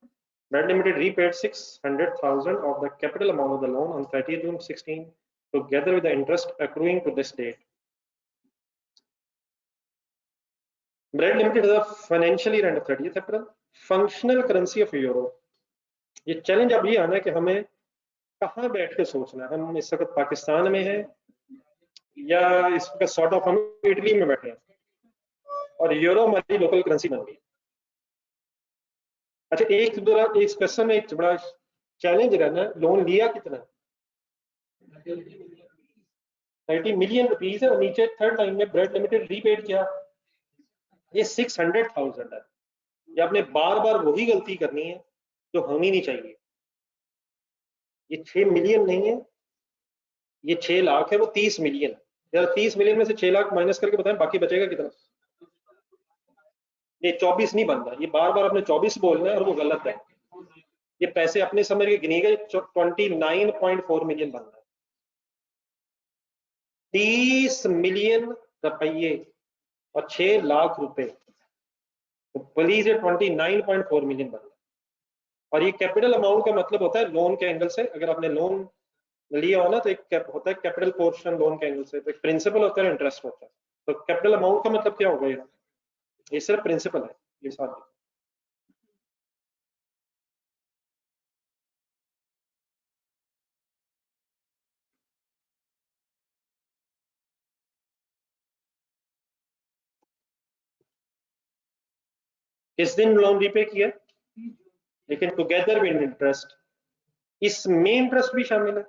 Bread Limited repaid 600,000 of the capital amount of the loan on 30th June 16, together with the interest accruing to this date. Bread Limited is a financial year end of 30th April. Functional currency of euro. ये challenge अब ये आना है कि हमें कहाँ बैठ के सोचना है, हम इस वक्त पाकिस्तान में हैं या इस वक्त सॉर्ट ऑफ हम इटली में बैठे हैं, और यूरो हमारी लोकल करेंसी बन गई। अच्छा, एक क्वेश्चन में एक बड़ा चैलेंज रहना, लोन लिया कितना? 30 मिलियन रुपीज है, और नीचे थर्ड लाइन में ब्रेड लिमिटेड रीपेड किया, ये 600,000 है। ये आपने बार बार वही गलती करनी है जो होनी नहीं चाहिए। ये 6 मिलियन नहीं है, ये 6 लाख है, वो 30 मिलियन। यार 30 मिलियन में से 6 लाख माइनस करके बताएं बाकी बचेगा कितना? ये 24 नहीं बन रहा, ये बार बार आपने 24 बोलना है और वो गलत है। ये पैसे अपने समझ के गिने गए, 29.4 मिलियन बन रहा है। 30 मिलियन रुपये और 6 लाख रुपए, तो प्लीज ये 29.4 मिलियन बन रहा है। और ये कैपिटल अमाउंट का मतलब होता है लोन के एंगल से, अगर आपने लोन लिया हो ना तो एक होता है कैपिटल पोर्शन लोन के एंगल से, तो एक प्रिंसिपल होता है, इंटरेस्ट होता है। तो कैपिटल अमाउंट का मतलब क्या होगा? ये सिर्फ प्रिंसिपल है, ये साथ। किस दिन लोन रीपे किया, लेकिन टुगेदर विद इंटरेस्ट, इसमें इंटरेस्ट भी शामिल है,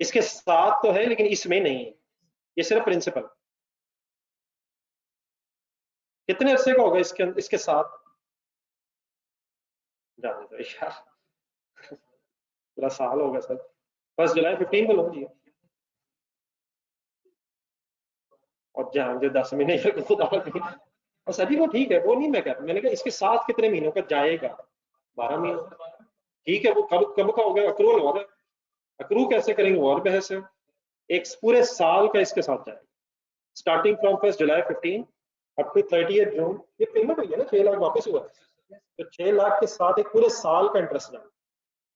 इसके साथ तो है लेकिन इसमें नहीं है, ये सिर्फ प्रिंसिपल। कितने अरसे का होगा इसके साथ? जाने दो यार, पूरा साल होगा सर। 1 जुलाई 15 को लोन लिया, और जहां जो 10 महीने खुदा, और सभी को ठीक है, वो नहीं मैं कह रहा, मैंने कहा इसके साथ कितने महीनों का जाएगा? 12 महीने, ठीक है। वो कब कब का होगा? अक्रूवल हो रहा है, अक्रू कैसे करेंगे वो और बहस है। एक पूरे साल का इसके साथ जाएगा, starting from 1 July 15 up to 30 June. ये पेमेंट हुई है ना, 6 लाख वापस हुआ है, तो 6 लाख के साथ एक पूरे साल का इंटरेस्ट जाएगा।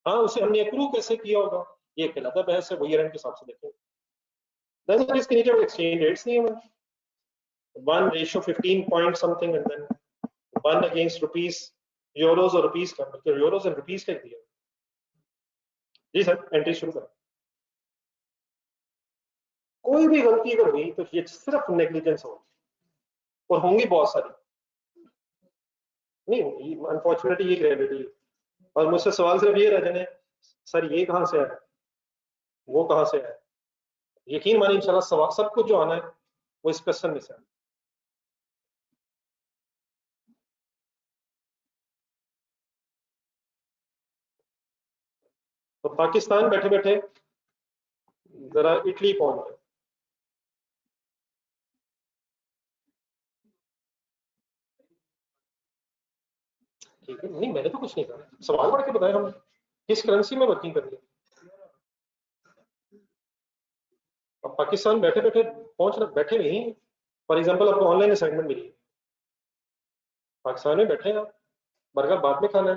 हाँ, उसे हमने अक्रू कैसे किया होगा ये कहलाता बहस है, वो ईयर एंड के हिसाब से देखें। इसके नीचे एक्सचेंज रेट्स नहीं है, 1:15 point something, and then 1 against rupees, euros और रुपीस का, मतलब यूरोज एंड रुपीस का दिया। जी सर, एंट्री शुरू करें। कोई भी गलती अगर हुई तो ये सिर्फ नेग्लिजेंस होगी, और होंगी बहुत सारी, नहीं अनफॉर्चुनेटली ये ग्रेविटी। और मुझसे सवाल सिर्फ ये रह जाने, सर ये कहाँ से है, वो कहाँ से है। यकीन मानिए इंशाल्लाह सवाल सब कुछ जो आना है वो इस क्वेश्चन में से है। तो पाकिस्तान बैठे बैठे जरा इटली पहुंच गए। ठीक है, नहीं मैंने तो कुछ नहीं कहा, सवाल पढ़ के बताया हम किस करेंसी में वर्किंग कर रही है। अब पाकिस्तान बैठे बैठे पहुंच रहे, बैठे नहीं। फॉर एग्जाम्पल आपको ऑनलाइन असाइनमेंट मिली है, पाकिस्तान में बैठे हैं आप, बर्गर बाद में खाना है,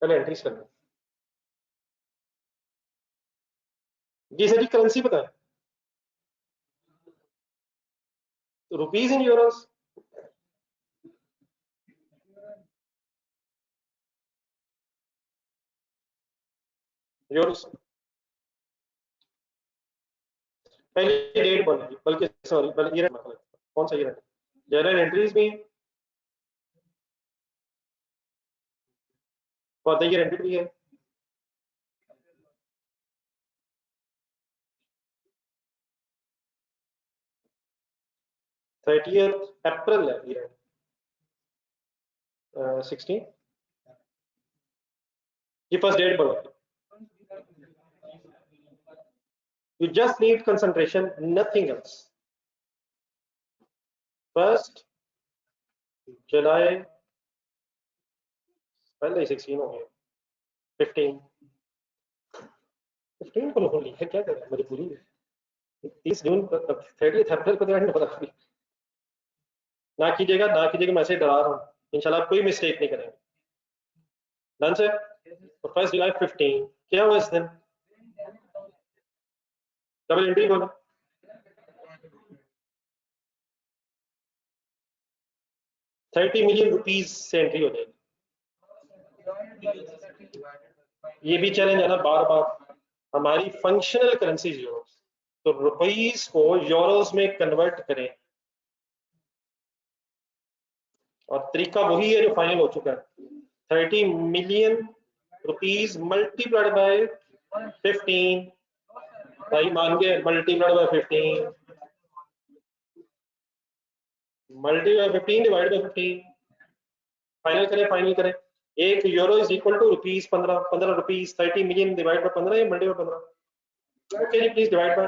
पहले एंट्रीज करना है। जी सर जी, करेंसी बताएं। रुपीज इन यूरोस, यूरोस पहले डेट बनेगी, बल्कि सॉरी बल्कि ये मतलब कौन सा ये जनरल एंट्रीज भी फॉर द ईयर एंट्री भी है। 30 अप्रैल है ईयर, 16 ये फर्स्ट डेट बोलो. You just need concentration, nothing else. First July, पहले 16 हो गया. 15 को लोगों लिखा क्या करें मजबूरी है. 30 जून 30 अप्रैल को तो एंड हो रहा है. ना कीजिएगा मैं ऐसे डरा रहा हूँ. इंशाल्लाह आप कोई मिस्टेक नहीं करेंगे. Done sir. तो 1 जुलाई 15 क्या हुआ इस दिन. डबल एंट्री बोला. ₹30 मिलियन से एंट्री हो जाएगी. ये भी चैलेंज है ना बार बार. हमारी फंक्शनल करेंसी यूरो, तो रुपीस को यूरोस में कन्वर्ट करें, और तरीका वही है जो फाइनल हो चुका है. 30 मिलियन रुपीस मल्टीप्लाइड बाय 15. भाई मान गए. Multiplied by 15, multiplied by 15 divide by 15. Final करें. 1 euro is equal to rupees 15 rupees. 30 million divide by 15 या मल्टीप्लाइड बाय 15. ओके जी, प्लीज डिवाइड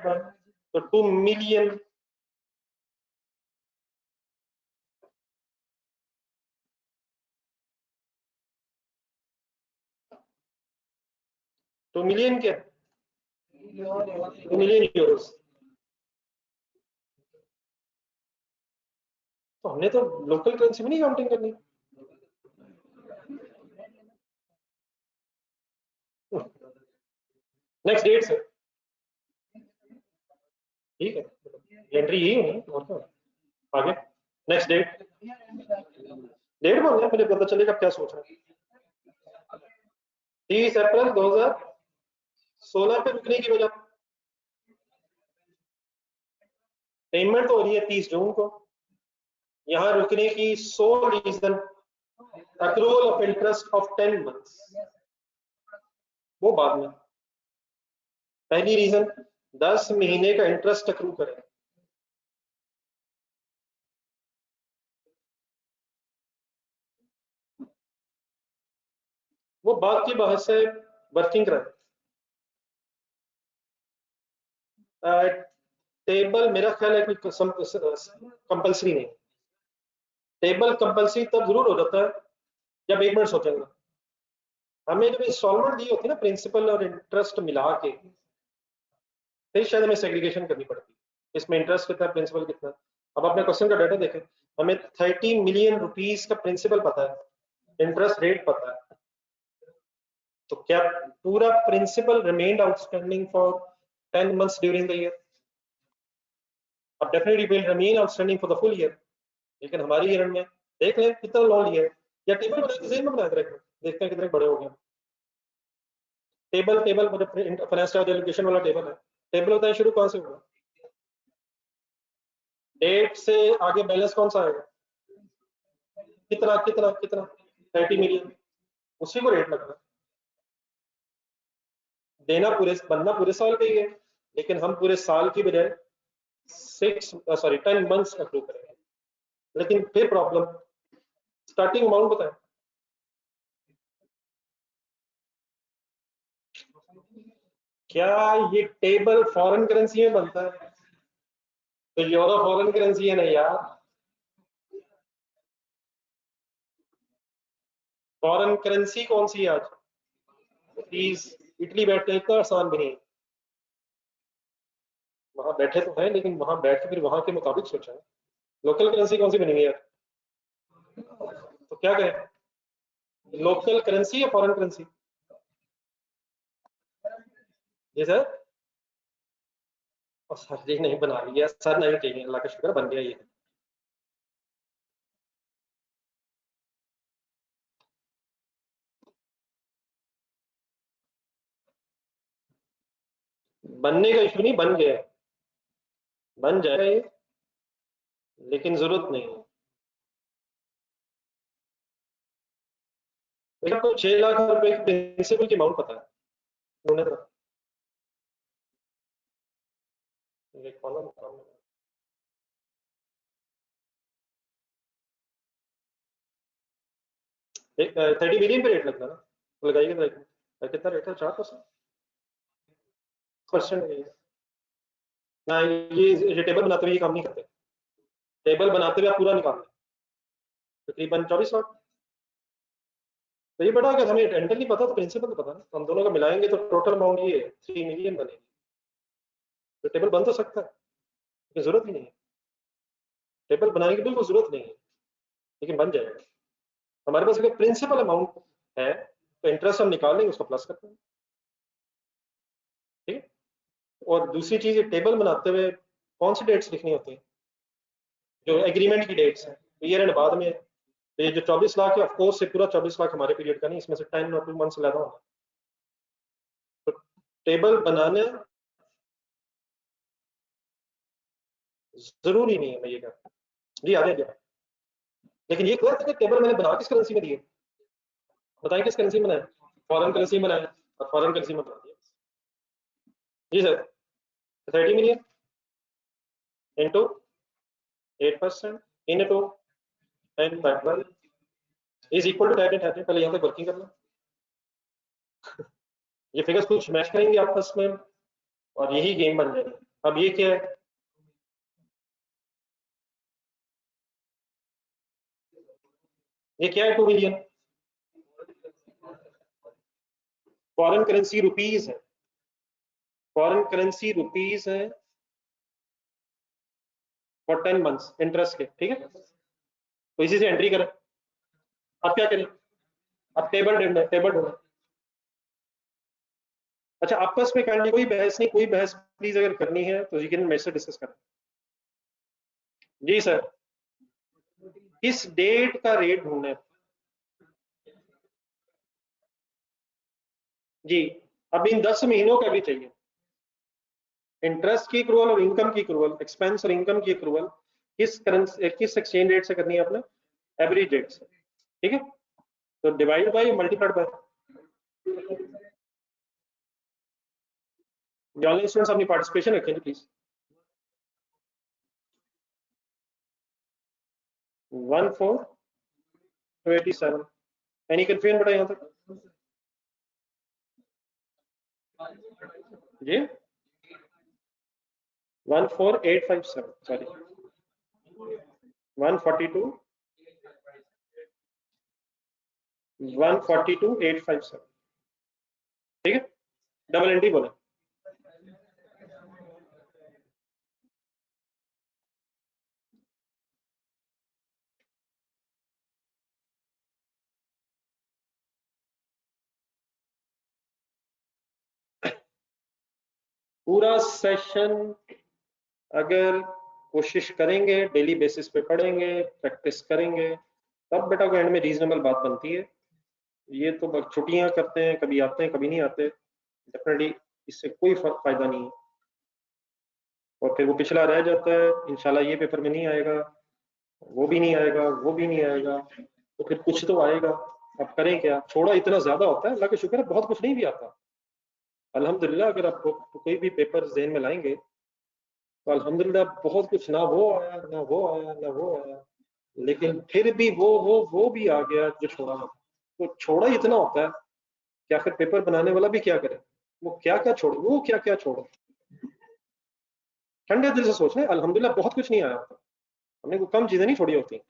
बाय. तो 2 मिलियन क्या 2 मिलियन यूरोस. तो हमने तो लोकल करेंसी में नहीं काउंटिंग करनी. Next date sir. ठीक है, एंट्री यही होनी और क्या. आगे नेक्स्ट डेट. डेट बोल रहे मुझे पता चलेगा क्या सोच रहे हैं. 30 अप्रैल 2016 पे रुकने की वजह. पेमेंट तो हो रही है 30 जून को. यहाँ रुकने की sole reason accrual of interest of 10 months. वो बाद में. पहली रीजन 10 महीने का इंटरेस्ट अक्रू करें. वो बात की बहस है वर्किंग करें. टेबल मेरा ख्याल है कि कंपल्सरी नहीं. टेबल कंपल्सरी तब जरूर हो जाता है जब 1 मिनट सोचेंगे. हमें जब इंस्टॉलमेंट दी होती है ना प्रिंसिपल और इंटरेस्ट मिला के, फिर शायद हमें सेग्रीगेशन करनी पड़ती है. इसमें इंटरेस्ट कितना है, प्रिंसिपल कितना है. अब अपने क्वेश्चन का डाटा देखें. हमें 30 मिलियन रुपीस का प्रिंसिपल पता है, इंटरेस्ट रेट पता है. तो क्या पूरा principal remained outstanding for 10 months during the year. अब definitely will remain outstanding for the full year. लेकिन हमारी ईयर में देख लें कितना लोन लिया है, या टेबल बना के जेल में बना के रखें, देखते हैं कितने बड़े हो गए. टेबल मतलब फाइनेंस चार्ज एलोकेशन वाला टेबल है. टेबल होता है शुरू कहां से होगा. डेट से आगे बैलेंस कौन सा आएगा. कितना कितना कितना 30 मिलियन. उसी को रेट लगना. देना पूरे बनना पूरे साल का ही है, लेकिन हम पूरे साल की बजाय 10 मंथ्स अप्रूव करेंगे. लेकिन फिर प्रॉब्लम, स्टार्टिंग अमाउंट बताएं. क्या ये टेबल फॉरेन करेंसी में बनता है. तो यूरो फॉरेन करेंसी है ना यार. फॉरेन करेंसी कौन सी है आज. प्लीज. इटली बैठे इतना आसान भी नहीं. वहां बैठे तो हैं, लेकिन वहां बैठ के फिर वहां के मुताबिक सोचा है. लोकल करेंसी कौन सी बनेगी यार. तो क्या करें, लोकल करेंसी या फॉरेन करेंसी. जी सर. और सर जी नहीं बना लिया सर. नहीं चाहिए, अल्लाह का शुक्र बन गया ये. बनने का इशू नहीं, बन गया. बन जाएगा ये, लेकिन जरूरत नहीं है. लेकिन आपको 6 लाख रुपए की प्रिंसिपल की अमाउंट पता है. उन्होंने तो एक कॉलम 30 मिलियन पे रेट लगता है ना, लगाइएगा कितना रेट है? 4% ना। ये टेबल बनाते हुए ये काम नहीं करते, टेबल बनाते हुए आप पूरा निकाल लें तकरीबन 24 लाख। तो ये बड़ा, अगर हमें रेंटल नहीं पता तो प्रिंसिपल तो पता ना, तो हम दोनों का मिलाएंगे तो टोटल अमाउंट ये 3 मिलियन बनेगी। तो टेबल बन तो सकता है लेकिन जरूरत ही नहीं है, टेबल बनाने की बिल्कुल जरूरत नहीं है, लेकिन बन जाएगा। हमारे पास अगर प्रिंसिपल अमाउंट है तो इंटरेस्ट हम निकाल लेंगे, उसको प्लस करते हैं, ठीक है। और दूसरी चीज, टेबल बनाते हुए कौन सी डेट्स लिखनी होती है? जो एग्रीमेंट की डेट्स हैं, ईयर एंड बाद में। तो ये जो 24 लाख है, ऑफकोर्स से पूरा 24 लाख हमारे पीरियड का नहीं, इसमें से 10 और 2 मंथ्स लगा होगा। तो टेबल बनाना जरूरी नहीं है, मैं ये कहता हूँ जी। आगे गया, लेकिन ये क्लियर था कि टेबल मैंने बना किस करेंसी में दिए? बताइए किस करेंसी में बनाया? फॉरेन करेंसी में बनाया, और फॉरेन करेंसी में बना दिया जी sir. 30 million into 8% into 10/12 is equal to 10 पहले यहाँ तक वर्किंग करना। ये फिगर्स कुछ मैच करेंगे आपस में और यही गेम बन जाएगी। अब ये क्या है? ये क्या है? 2 मिलियन फॉरेन करेंसी रुपीज है, फॉरेन करेंसी रुपीज है फॉर 10 मंथ्स इंटरेस्ट के, ठीक है। तो इसी से एंट्री करें। अब क्या करें? अब टेबल ढूंढे, टेबल ढूंढे। अच्छा, आपस में करनी कोई बहस नहीं, कोई बहस प्लीज अगर करनी है तो यू मेरे से डिस्कस करें। जी सर, किस डेट का रेट ढूंढना है? जी, अब इन 10 महीनों का भी चाहिए, इंटरेस्ट की अक्रूवल और इनकम की अक्रूवल, एक्सपेंस और इनकम की अक्रूवल किस करेंसी, किस एक्सचेंज रेट से करनी है आपने? एवरेज रेट से, ठीक है। तो divide by, multiplied by. Online students अपनी पार्टिसिपेशन रखेंगे प्लीज। 14,287। एनी कंफ्यूजन बेटा यहाँ तक? जी 14,857, सॉरी 142 142,857, ठीक है। डबल एंट्री बोले। पूरा सेशन अगर कोशिश करेंगे, डेली बेसिस पे पढ़ेंगे, प्रैक्टिस करेंगे, तब बेटा को एंड में रीजनेबल बात बनती है। ये तो छुट्टियां करते हैं, कभी आते हैं कभी नहीं आते, डेफिनेटली इससे कोई फायदा नहीं है। और फिर वो पिछला रह जाता है, इंशाल्लाह ये पेपर में नहीं आएगा, वो भी नहीं आएगा, वो भी नहीं आएगा, तो फिर कुछ तो आएगा। अब करें क्या? छोड़ा इतना ज्यादा होता है, अल्लाह का शुक्र है बहुत कुछ नहीं भी आता अल्हम्दुलिल्लाह। अगर आप कोई भी पेपर ज़हन में लाएंगे तो अल्हम्दुलिल्लाह बहुत कुछ, ना वो आया ना वो आया ना वो आया, लेकिन फिर भी वो भी आ गया जो छोड़ा। तो छोड़ा इतना होता है, क्या फिर पेपर बनाने वाला भी क्या करे? वो क्या क्या छोड़े, वो क्या क्या छोड़े। ठंडे दिल से सोच रहे अल्हम्दुलिल्लाह बहुत कुछ नहीं आया होता, हमने को कम चीजें नहीं छोड़ी होती,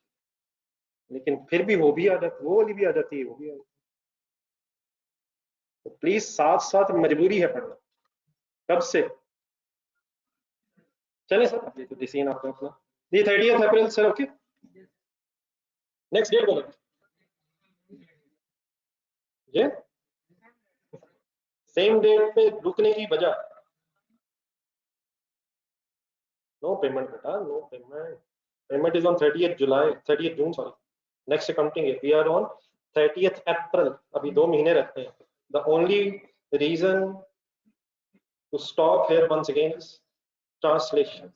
लेकिन फिर भी वो भी आ जाती, वो वाली भी आ जाती है, वो भी आ जाती है। तो प्लीज साथ साथ मजबूरी है पढ़ना। कब से? चले सर, ये तो डिसीजन आपका अपना। जी 30 April sir, okay. Next date बोलो ये, सेम डेट पे रुकने की वजह? नो पेमेंट बेटा, no payment. Payment is on 30th July, 30th June sorry. Next accounting year we are on 30th April, अभी 2 महीने रहते हैं। The only reason to stop here once again is translation.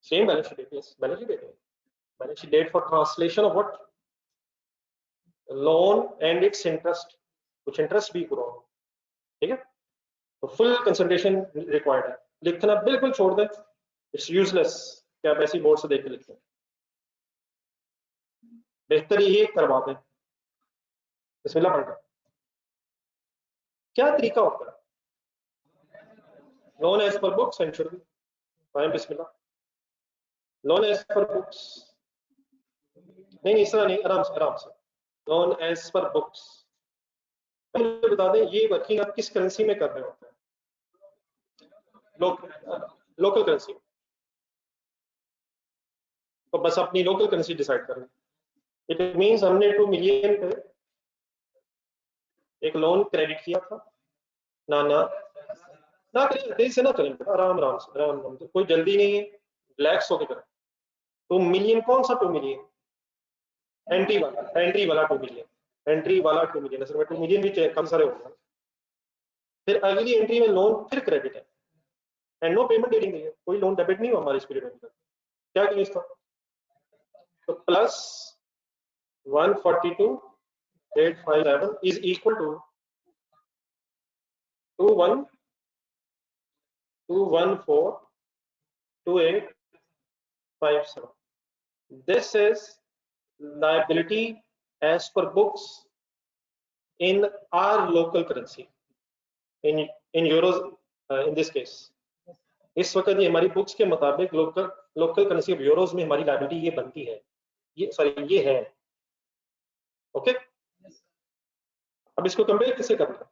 Same balance sheet, yes balance sheet, balance sheet date for translation of what? Loan and it's interest, कुछ interest भी करो, ठीक है। तो फुल कंसल्टेशन रिक्वायर्ड है, लिखना बिल्कुल छोड़ दें, इट्स यूजलेस कि आप ऐसी बोर्ड से देख के लिखते हैं। बेहतर ये करवा दें। बिस्मिल्लाह पढ़। क्या तरीका होता है? Loan as per books and should be. बिस्मिल्लाह। लोन एज पर बुक्स, नहीं इस तरह नहीं, आराम से आराम से। Loan as per books. मुझे बता दें ये वर्किंग आप किस करेंसी में कर रहे होते हैं? Local currency. तो बस अपनी लोकल करेंसी डिसाइड करें। इट मींस हमने 2 मिलियन पे एक लोन क्रेडिट किया था। ना ना ना करें, तेजी से ना करें, आराम आराम से, आराम आराम से, कोई जल्दी नहीं है, रिलैक्स होकर करें। 2 मिलियन कौन सा 2 मिलियन? एंट्री वाला 2 मिलियन, एंट्री वाला 2 मिलियन। असल में 2 मिलियन भी कम सारे होंगे। फिर अगली एंट्री में लोन फिर क्रेडिट है and no payment during the year, कोई लोन डेबिट नहीं हुआ हमारे इस पीरियड में। क्या करें इसका? तो plus 142,857 is equal to 214,2857. This is liability as per books in our local currency, in euros in this case. इस वक्त ये हमारी बुक्स के मुताबिक लोकल करेंसी ऑफ यूरोज में हमारी लायबिलिटी ये बनती है, ये सॉरी ये है। ओके, अब इसको कंपेयर कैसे करना है?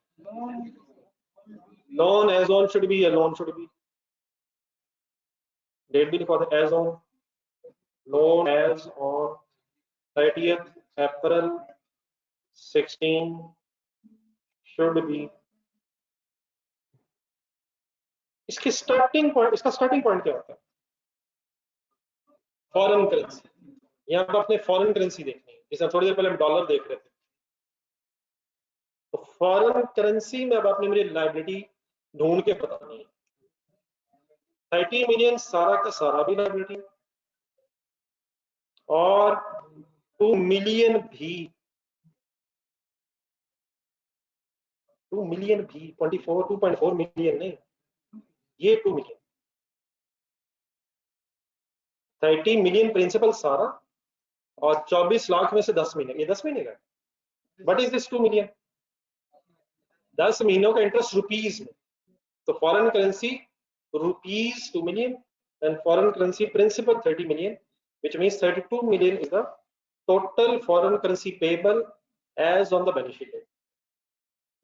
Loan as on should be, loan should be, date भी लिखवा दे as on, loan as on 30th April 16 should be. इसका स्टार्टिंग पॉइंट क्या होता है? Foreign currency. यहाँ पर अपने फॉरेन करेंसी देखनी है, जैसे थोड़ी देर पहले हम डॉलर देख रहे थे। तो फॉरेन करेंसी में अब आपने मुझे लायबिलिटी ढूंढ के बतानी है। 30 मिलियन सारा का सारा भी लायबिलिटी और 2 मिलियन भी, 2.4 मिलियन नहीं, ये 2 मिलियन। 30 मिलियन प्रिंसिपल सारा और 24 लाख में से 10 महीने, ये 10 महीने का। What is this 2 million? 10 महीनों का इंटरेस्ट रुपीज में। तो foreign currency rupees 2 million and foreign currency principal 30 million, which means 32 million is the total foreign currency payable as on the balance sheet date.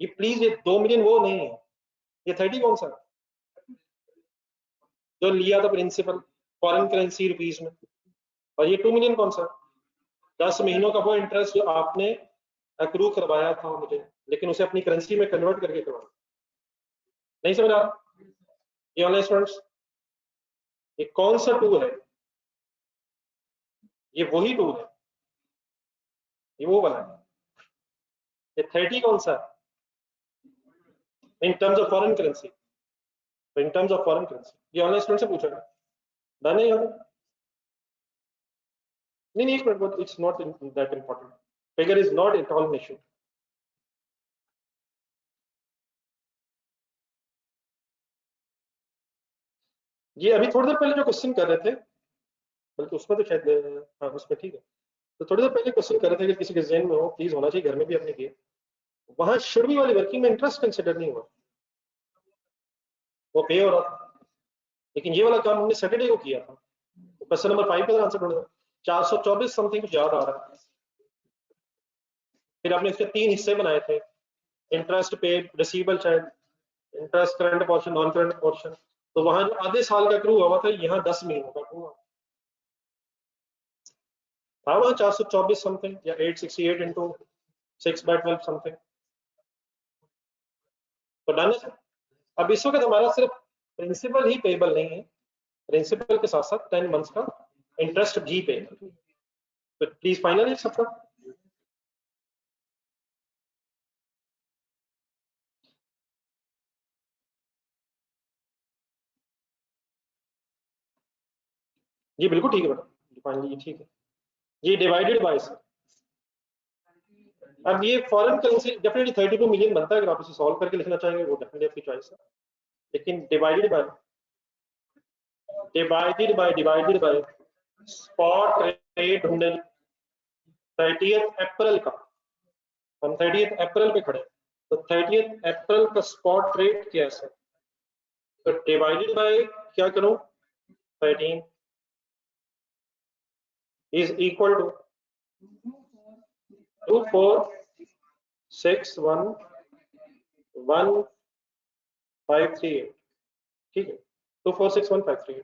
ये प्लीज ये 2 million वो नहीं है, ये 30 कौन सा जो लिया था प्रिंसिपल फॉरेन करेंसी रुपीज में, और ये 2 मिलियन कौन सा? 10 महीनों का वो इंटरेस्ट जो आपने अक्रू करवाया था मुझे, लेकिन उसे अपनी करेंसी में कन्वर्ट करके करवाया। नहीं समझ रहा? ये ऑनलाइन स्टूडेंट्स, ये कौन सा टूल है? ये वही टूल है, ये वो वाला है। ये 30 कौन सा? इन terms of foreign currency, in terms of foreign currency. ये ऑनलाइन स्टूडेंट से पूछा डन है? नहीं एक minute, it's not that important, figure is not at all an issue. ये अभी थोड़ी देर पहले जो क्वेश्चन कर रहे थे, बल्कि उसमें तो शायद, हाँ उसमें ठीक है। तो थोड़ी देर पहले क्वेश्चन कर रहे थे कि किसी के जहन में हो, प्लीज होना चाहिए, घर में भी अपने किए, वहां शुड बी वाली वर्किंग में इंटरेस्ट कंसिडर नहीं हुआ, वो पे हो रहा था। लेकिन ये वाला काम हमने सैटरडे को किया था। तो क्वेश्चन नंबर 5 का आंसर ढूंढना, 424 समथिंग कुछ याद आ रहा है। फिर आपने इसके 3 हिस्से बनाए थे, इंटरेस्ट पे, रिसीवेबल शायद, interest current portion, non current portion. तो वहां जो आधे साल का क्रू हुआ था, यहाँ 10 महीनों का क्रू था, वहां 424 समथिंग या 868 इंटू 6/12 समथिंग। तो डन है। अब इस वक्त हमारा सिर्फ प्रिंसिपल ही पेबल नहीं है, प्रिंसिपल के साथ साथ 10 मंथ्स का इंटरेस्ट भी पेबल। तो प्लीज फाइनल है सबका। जी बिल्कुल ठीक है बेटा, फाइनली ठीक है। ये डिवाइडेड बाय, अब ये फॉरेन करेंसी डेफिनेटली 32 मिलियन बनता है, अगर आप इसे सॉल्व करके लिखना चाहेंगे वो डेफिनेटली आपकी चॉइस है, लेकिन डिवाइडेड बाय स्पॉट रेट ढूंढने, 30 अप्रैल का, हम 30 अप्रैल पे खड़े, तो 30 अप्रैल का स्पॉट रेट क्या है? तो डिवाइडेड बाय क्या करूं, 13 इज इक्वल टू 24611538, ठीक है, 24611538।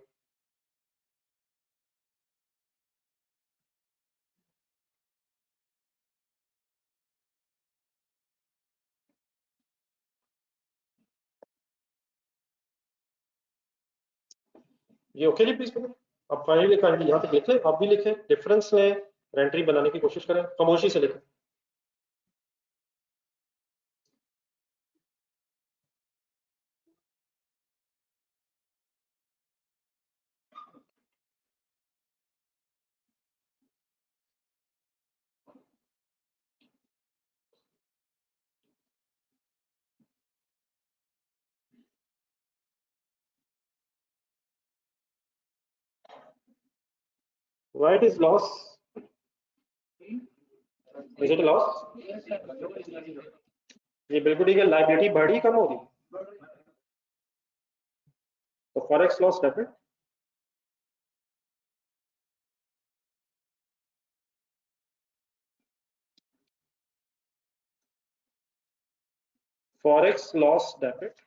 ये ओके जी, प्लीज करें। अब फाइनली यहाँ तक लिखे, आप भी लिखे, डिफरेंस में रेंट्री बनाने की कोशिश करें, खामोशी से लिखें। Why it is loss? Is it a loss? ये बिल्कुल ठीक है, लाइबिलिटी बढ़ी कम होगी, तो forex loss debit, forex loss debit,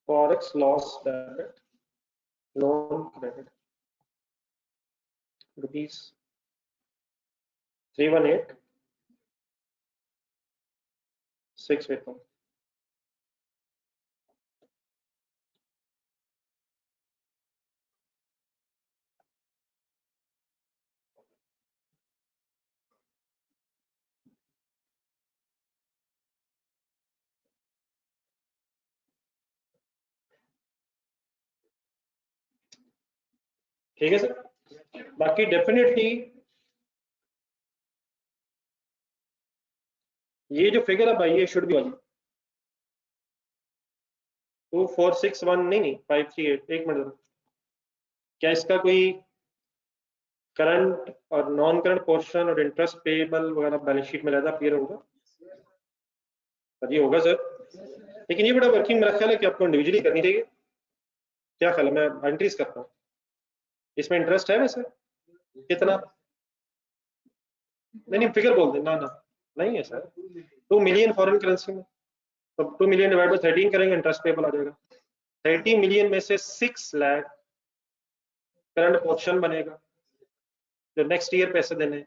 forex loss debit, loan credit rupees 318,681। ठीक है सर, बाकी डेफिनेटली ये जो फिगर है भाई, ये शुड बी वाली 2461, नहीं 538। एक मिनट, क्या इसका कोई करंट और नॉन करंट पोर्शन और इंटरेस्ट पेएबल वगैरह बैलेंस शीट में रहता क्लियर होगा? ये होगा सर, लेकिन ये बड़ा वर्किंग मेरा ख्याल है कि आपको इंडिविजुअली करनी चाहिए। क्या ख्याल है, मैं एंट्रीज करता हूँ, इसमें इंटरेस्ट है वैसे कितना? नहीं फिगर बोल दे ना, नहीं है सर, 2 मिलियन फॉरेन करेंसी में, तो 2 मिलियन डिवाइड बाय 13 करेंगे, इंटरेस्ट पेबल आ जाएगा। 30 मिलियन में से 6 लाख करंट पोर्शन बनेगा जो नेक्स्ट ईयर पैसे देने,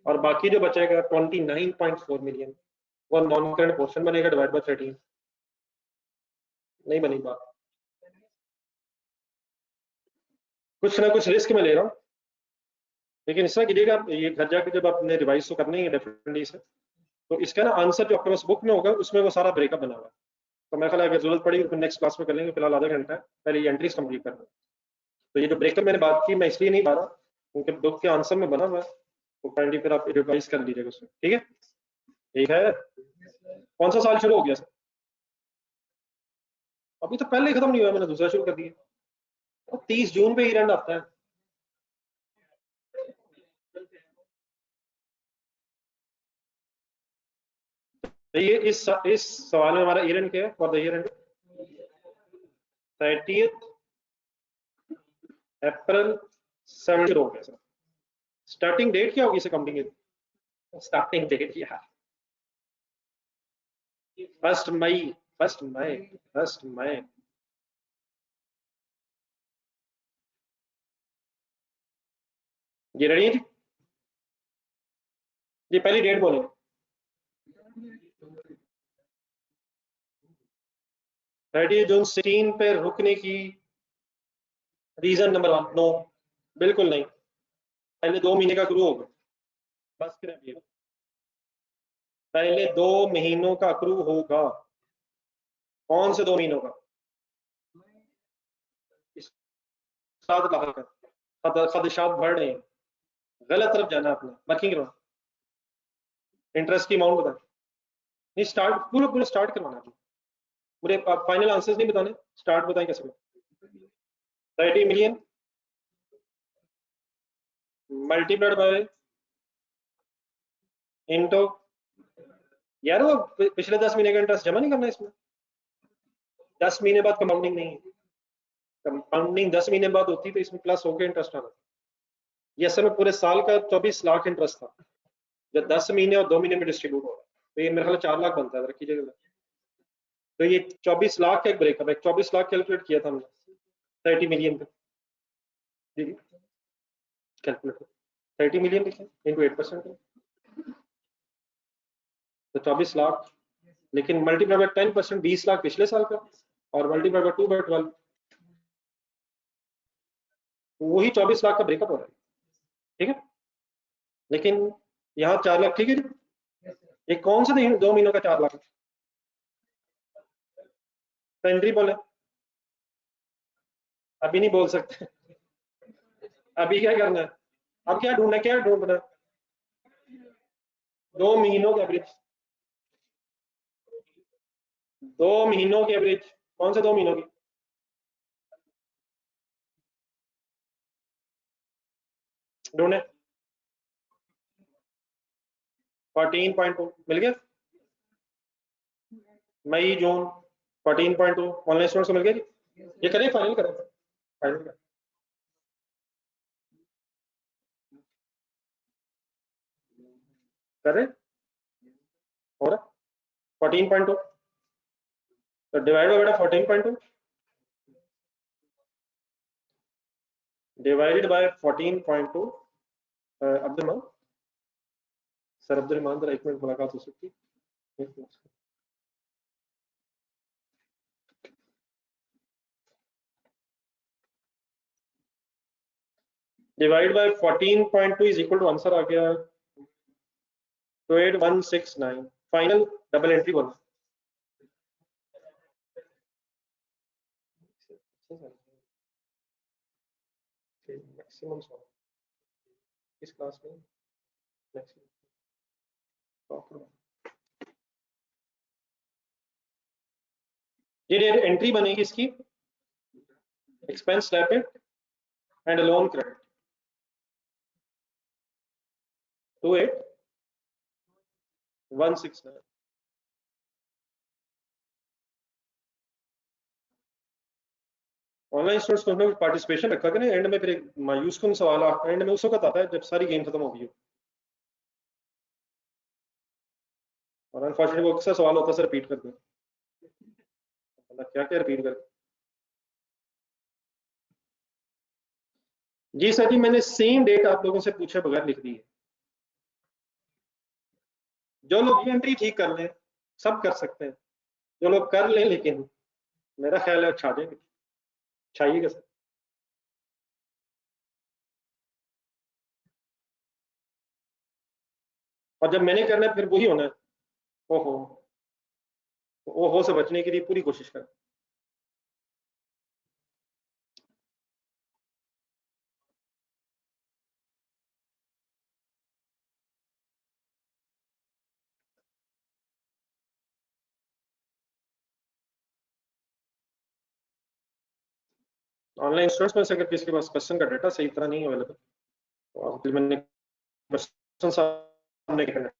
और बाकी जो बचेगा 29.4 मिलियन वो नॉन करंट पोर्शन बनेगा डिवाइड बाय 13। नहीं बनी बात, कुछ ना कुछ रिस्क में ले रहा हूँ, लेकिन इस तरह कीजिएगा, ये घर जाके जब आपने रिवाइज तो करनी है डेफिनेटली से, तो इसका ना आंसर जो आपके पास बुक में होगा उसमें वो सारा ब्रेकअप बना हुआ है, तो मैं ख्याल अगर जरूरत पड़ी तो नेक्स्ट क्लास में कर लेंगे, फिलहाल आधा घंटा है, पहले ये एंट्रीज कंप्लीट करना। तो ये जो ब्रेकअप मैंने बात की, मैं इसलिए नहीं पा रहा क्योंकि बुक के आंसर में बना हुआ है, तो काइंडली फिर आप रिवाइज कर लीजिएगा उसमें, ठीक है? ठीक है, कौन सा साल शुरू हो गया सर? अभी तो पहले ही खत्म नहीं हुआ, मैंने दूसरा शुरू कर दिया, 30 जून पे ही एंड आता है। तो ये इस सवाल में हमारा ईयर एंड क्या है फॉर द ईयर एंड? 30 अप्रैल 70 हो गया सर। स्टार्टिंग डेट क्या होगी इसे कंपनी की? स्टार्टिंग डेट यार 1 मई, 1 मई, 1 मई। ये रेडी है जी? ये पहली डेट बोले, 30 जून 16 पे रुकने की रीजन नंबर 1, नो बिल्कुल नहीं, पहले 2 महीने का क्रू होगा, बस कर अभी, पहले 2 महीनों का क्रू होगा। कौन से 2 महीनों का? इस साथ खदशात बढ़ रहे हैं, गलत तरफ जाना आपने, वर्किंग ग्राउंड, इंटरेस्ट की अमाउंट बताएं। नहीं, स्टार्ट पूरा पूरा स्टार्ट करवाना है पूरे, फाइनल आंसर्स नहीं बताने, स्टार्ट बताएं कैसे। 30 million मल्टीप्लाइड बाय इंटू, यार वो पिछले 10 महीने का इंटरेस्ट जमा नहीं करना इसमें। 10 महीने बाद कंपाउंडिंग नहीं है, कंपाउंडिंग 10 महीने बाद होती तो इसमें प्लस होकर इंटरेस्ट आना। ये असल में पूरे साल का 24 लाख इंटरेस्ट था, जो 10 महीने और 2 महीने में डिस्ट्रीब्यूट हो रहा है, तो ये मेरे ख्याल 4 लाख बनता है, रखिएगा। तो ये 24 लाख का एक ब्रेकअप है, 24 लाख कैलकुलेट किया था हमने 30 मिलियन का। जी कैलकुलेट 30 मिलियन लिखे इंटू 8%, तो 24 लाख, लेकिन मल्टीप्लाई बाय 10%, 20 लाख पिछले साल का, और मल्टीप्लाई बाय 2 बाय 12, वही 24 लाख का ब्रेकअप हो रहा है। ठीक है, लेकिन यहाँ 4 लाख, ठीक है जी। ये कौन सा 2 महीनों का 4 लाख? तो एंट्री बोले, अभी नहीं बोल सकते। अभी क्या करना है, अब क्या ढूंढना है, क्या ढूंढना है? 2 महीनों के एवरेज, 2 महीनों की एवरेज, कौन से 2 महीनों की? ढूंढे 14.2 मिल गया, मई जून 14.2 ऑनलाइन स्टूडेंट्स को मिल गया जी। ये करें, फाइनल करें, फाइनल करें, करें हो रहा 14.2, तो डिवाइड हो बेटा 14.2 divided by 14.2। Abdul Rahman, sir Abdul Rahman, जरा 1 मिनट मुलाकात हो सकती है? Divide by 14.2 is equal to, answer आ गया 28169। फाइनल डबल एंट्री बोलो। मैक्सिमम इस क्लास में ये एंट्री बनेगी इसकी, expense debit and loan credit 28169। Online students को उसमें पार्टिसिपेशन रखा कि नहीं, एंड में फिर एक मायूस कुन सवाल एंड में उस वक्त आता है जब सारी गेम खत्म हो गई हो, और अनफॉर्चुनेटली वो अक्सर सवाल होता है सर रिपीट कर दो, क्या क्या रिपीट कर। जी सर जी, मैंने सेम डेट आप लोगों से पूछे बगैर लिख दी है। जो लोग एंट्री ठीक कर लें, सब कर सकते हैं, जो लोग कर लें, लेकिन मेरा ख्याल है छा देंगे, छाइएगा सर। और जब मैंने करना है फिर वही होना है, ओहो, ओहो से बचने के लिए पूरी कोशिश करें। ऑनलाइन स्टूडेंट्स में से अगर किसी के पास क्वेश्चन का डाटा सही तरह नहीं अवेलेबल, तो आप मैंने क्वेश्चन सामने करना।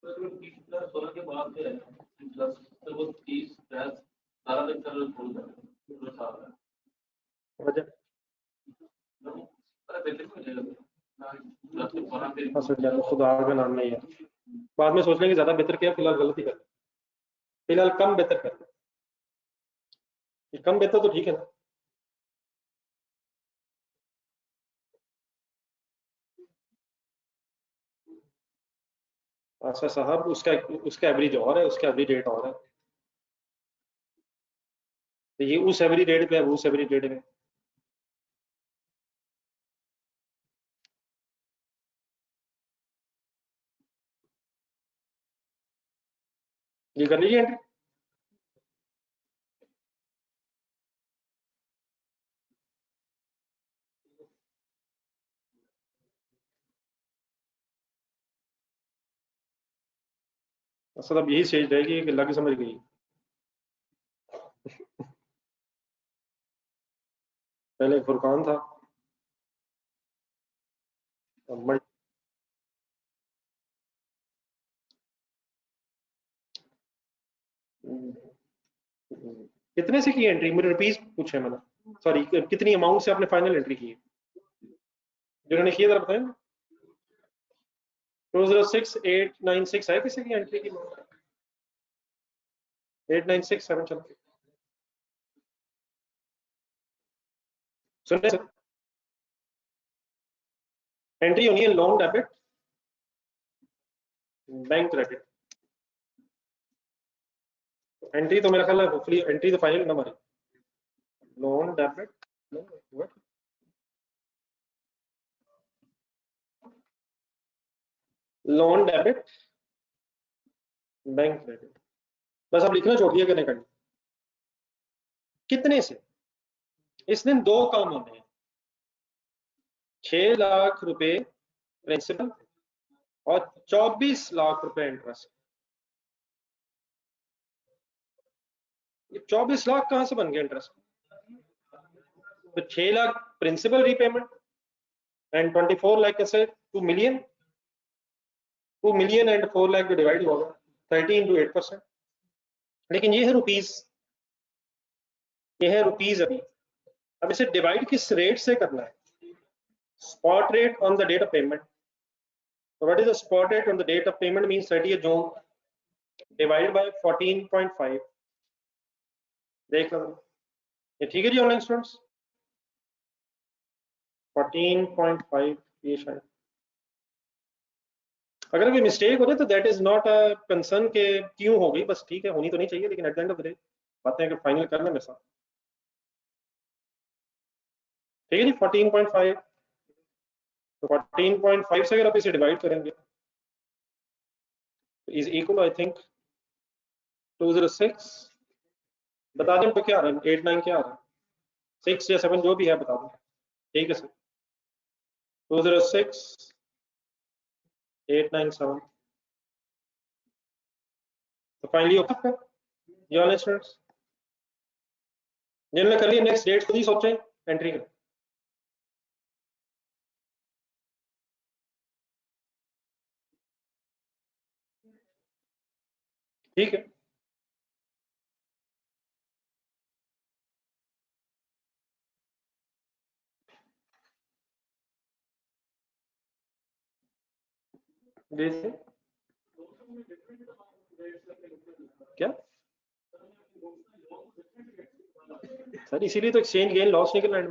16 के बाद है इंटरेस्ट तो वो 30 सारा दिन कर बोल रहा है वजह सुधार का नाम नहीं है। बाद में सोच लेंगे ज्यादा बेहतर किया, फिलहाल गलती कर, फिलहाल कम बेहतर कर, कम बेहतर तो ठीक है ना। अच्छा साहब, उसका एवरेज और है, उसका एवरेज रेट और है, तो ये उस एवरेज रेट पे है, वो उस एवरेज रेट में। ये कर लीजिए एंट्री। असल अब यही स्टेज रहेगी कि अल्लाह की समझ गई। पहले फुरकान था, कितने से की एंट्री, मुझे रुपीस पूछे मैंने, सॉरी कितनी अमाउंट से आपने फाइनल एंट्री की है, जिन्होंने किया जरा बताएं। 206896 है किसी की एंट्री की, 8967 चल सुनने सर। एंट्री होनी है long debit bank credit. Entry तो मेरा ख्याल है होपफुली एंट्री तो फाइनल नंबर है, loan debit loan debit bank credit, बस अब लिखना छोड़ दिया करने का। कितने से, इस दिन दो काम होने हैं, 6 लाख रुपए प्रिंसिपल और 24 लाख रुपए इंटरेस्ट। ये 24 लाख कहां से बन गया इंटरेस्ट, तो 6 lakh principal repayment and 24 lakh कैसे 2 million, 2 million and 4 lakh divide होगा 30 इंटू 8%। लेकिन ये है रुपीस, ये है रुपीस अभी। अब इसे डिवाइड किस रेट से करना है, spot rate on the date of payment. So what is the spot rate on the date of payment means 30th June divided by 14.5। देख लो ये ठीक है जी ऑनलाइन स्टूडेंट्स, 14.5 ये शायद, अगर कोई मिस्टेक हो जाए तो that is not a concern के क्यों हो गई, बस ठीक है, होनी तो नहीं चाहिए, लेकिन at the end of the day बातें अगर फाइनल करना मेरे साथ, ठीक है जी 14.5। तो 14.5 से अगर आप इसे डिवाइड करेंगे इज इक्वल आई थिंक 206, बता दें तो क्या आ रहा है, 89 क्या आ रहा है, 6 या 7 जो भी है बता दें, ठीक है सर, 206,897। तो फाइनली होता है ये वाले स्टूडेंट्स जिन्होंने कर लिया नेक्स्ट डेट खुद ही सोचें एंट्री का। ठीक है, देखिए क्या सर, इसीलिए तो एक्सचेंज गेन लॉस निकल रहा है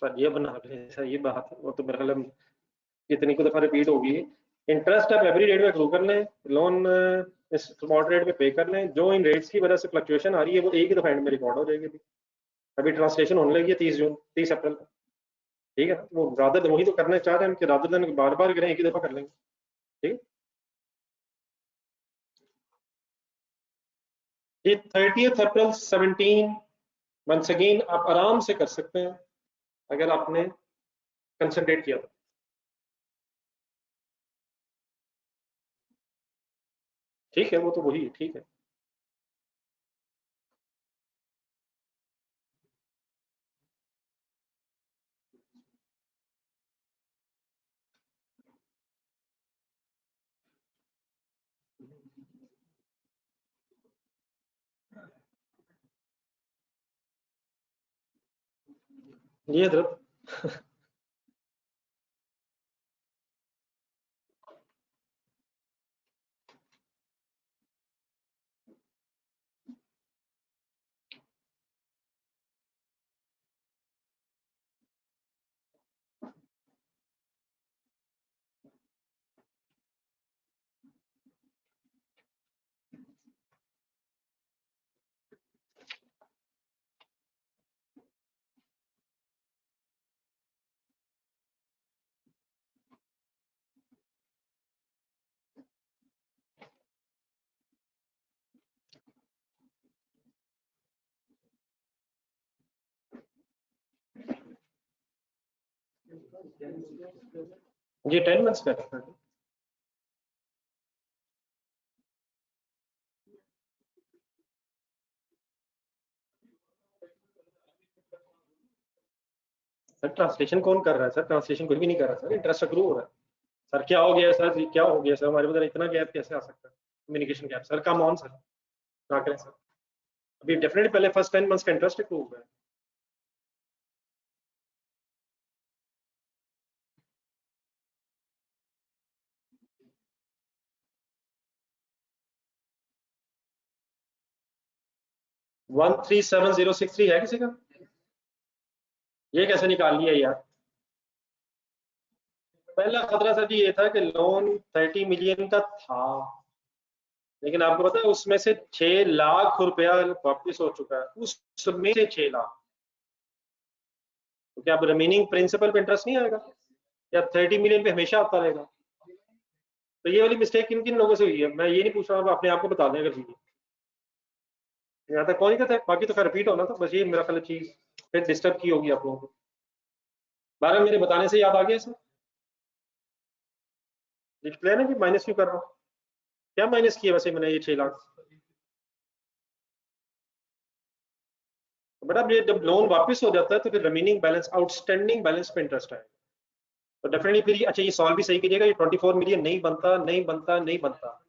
सर, ये बना सर, ये बात वो तो मेरे ख्याल कितनी को दफा रिपीट होगी। इंटरेस्ट आप एवरी रेट पे अप्रूव कर लें, लोन स्पॉट रेट पे पे कर लें, जो इन रेट्स की वजह से फ्लक्चुएशन आ रही है वो एक ही दफा एंड में रिकॉर्ड हो जाएगी। अभी ट्रांसलेशन होने लगी है 30 जून, 30 अप्रैल को, ठीक है, वो रादर वही तो करना चाह रहे हैं कि रादर देन बार बार करें एक ही दफा कर लेंगे, ठीक है। ये 30 अप्रैल 17 वंस अगेन आप आराम से कर सकते हैं अगर आपने कंसंट्रेट किया तो, ठीक है, वो तो वही ठीक है। जी हजरत। जी 10 मंथ्स का है। सर ट्रांसलेशन कौन कर रहा है? सर ट्रांसलेशन कुछ भी नहीं कर रहा सर, इंटरेस्ट अक्रू हो रहा है। सर क्या हो गया सर? क्या हो गया सर? हमारे अंदर इतना गैप कैसे आ सकता है? Communication gap sir, come on sir, ना करें सर। अभी डेफिनेटली पहले फर्स्ट 10 मंथ्स का इंटरेस्ट अक्रू हुआ है। वन 37063 है किसी का? ये कैसे निकाल लिया यार? पहला खतरा सर जी ये था कि लोन 30 मिलियन का था, लेकिन आपको पता है उसमें से 6 लाख रुपया वापस हो चुका है, उसमें से 6 लाख। तो क्या अब रिमेनिंग प्रिंसिपल पे इंटरेस्ट नहीं आएगा, या 30 मिलियन पे हमेशा आता रहेगा? तो ये वाली मिस्टेक किन किन लोगों से हुई है मैं ये नहीं पूछ रहा, आप अपने आप को बता दें अगर हुई है। यहाँ तक कौन कहता है, बाकी तो खैर रिपीट होना था, बस ये मेरा ख्याल चीज फिर डिस्टर्ब की होगी आप लोगों को। बारह मेरे बताने से याद आ गया इसमें, क्लियर है कि माइनस क्यों कर रहा हूँ? क्या माइनस किया वैसे मैंने ये 6 लाख? बट अब ये जब लोन वापस हो जाता है तो फिर रिमेनिंग बैलेंस, आउटस्टैंडिंग बैलेंस पे इंटरेस्ट आएगा। तो डेफिनेटली फिर अच्छा ये सॉल्व भी सही कीजिएगा, ये 24 मिलियन नहीं बनता, नहीं बनता, नहीं बनता।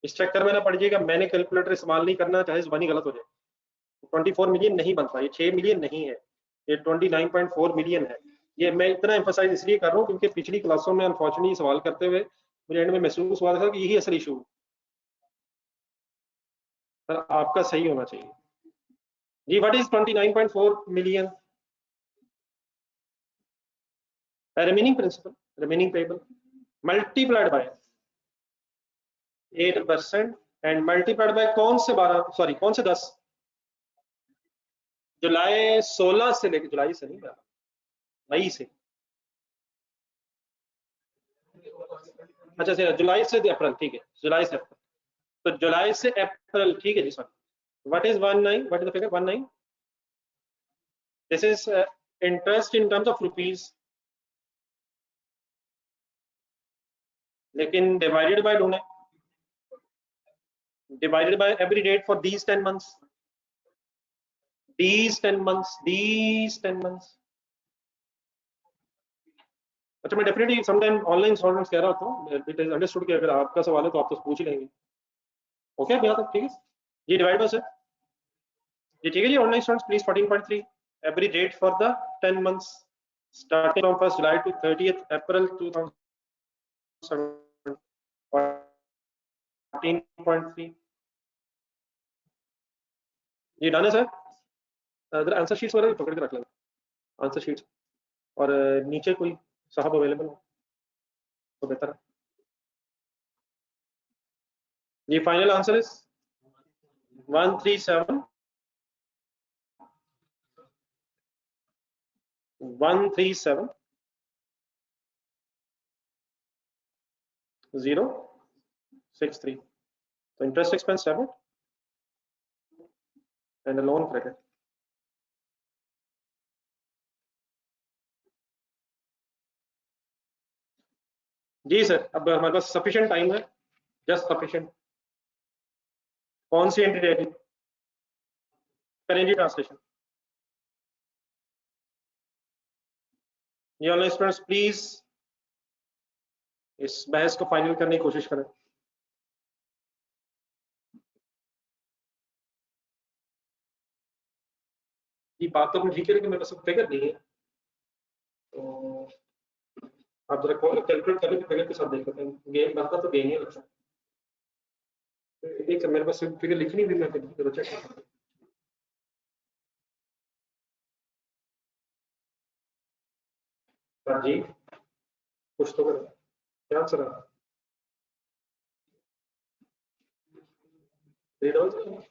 इस चक्कर में ना पड़िएगा, मैंने कैलकुलेटर इस्तेमाल नहीं करना, चाहे जुबानी गलत हो जाए। 24 मिलियन नहीं बनता, ये 6 मिलियन नहीं है, ये 29.4 मिलियन है। ये मैं इतना एम्फोसाइज इसलिए कर रहा हूँ क्योंकि पिछली क्लासों में अनफॉर्चुनेटली सवाल करते हुए मुझे एंड में महसूस हुआ था कि यही असल इशू सर आपका सही होना चाहिए। जी व्हाट इज 29.4 मिलियन? Remaining principal, remaining payable multiplied by 8% and multiplied by कौन से 12, सॉरी कौन से 10? जुलाई 16 से लेकर, जुलाई से नहीं, मई से। अच्छा अच्छा, जुलाई से अप्रैल, ठीक है, जुलाई से अप्रैल। तो जुलाई से अप्रैल, ठीक है जी sorry. What is 19, what is the figure 19? This is interest in terms of rupees, लेकिन डिवाइडेड बाय ढूंढे, divided by every date for these 10 months, these 10 months। अच्छा मैं डेफिनेटली समटाइम ऑनलाइन सॉल्यूशंस कह रहा हूँ, इट इज अंडरस्टूड कि अगर आपका सवाल है तो आप तो पूछ ही लेंगे। ओके अब यहाँ तक ठीक है जी, डिवाइड बाय सर जी, ठीक है जी। Online students please 14.3 every date for the 10 months starting from 1st July to 30th April 2007, 14.3 जी डन है सर। अगर आंसर शीट्स वगैरह पकड़ के रख लेना, आंसर शीट्स, और नीचे कोई साहब अवेलेबल हो तो बेहतर है जी। Final answer is 137 137 063। तो interest expense 7 and loan credit. जी सर अब हमारे पास सफिशिएंट टाइम है, जस्ट सफिशिएंट। कौन सी एंट्री रहेगी? करें जी ट्रांसलेशन। ये ऑनलाइन स्टूडेंट्स प्लीज इस बहस को फाइनल करने की कोशिश करें। ये बात तो अपनी ठीक है, लेकिन मेरे पास फिगर नहीं है, तो आप जरा कैलकुलेट करके फिगर के साथ देख लेते हैं। गेम बनता तो गेम ही लगता है। एक मेरे पास फिगर लिखनी भी, मैं फिर चेक करता हूँ। हाँ जी, कुछ तो करो, क्या आंसर है? 300।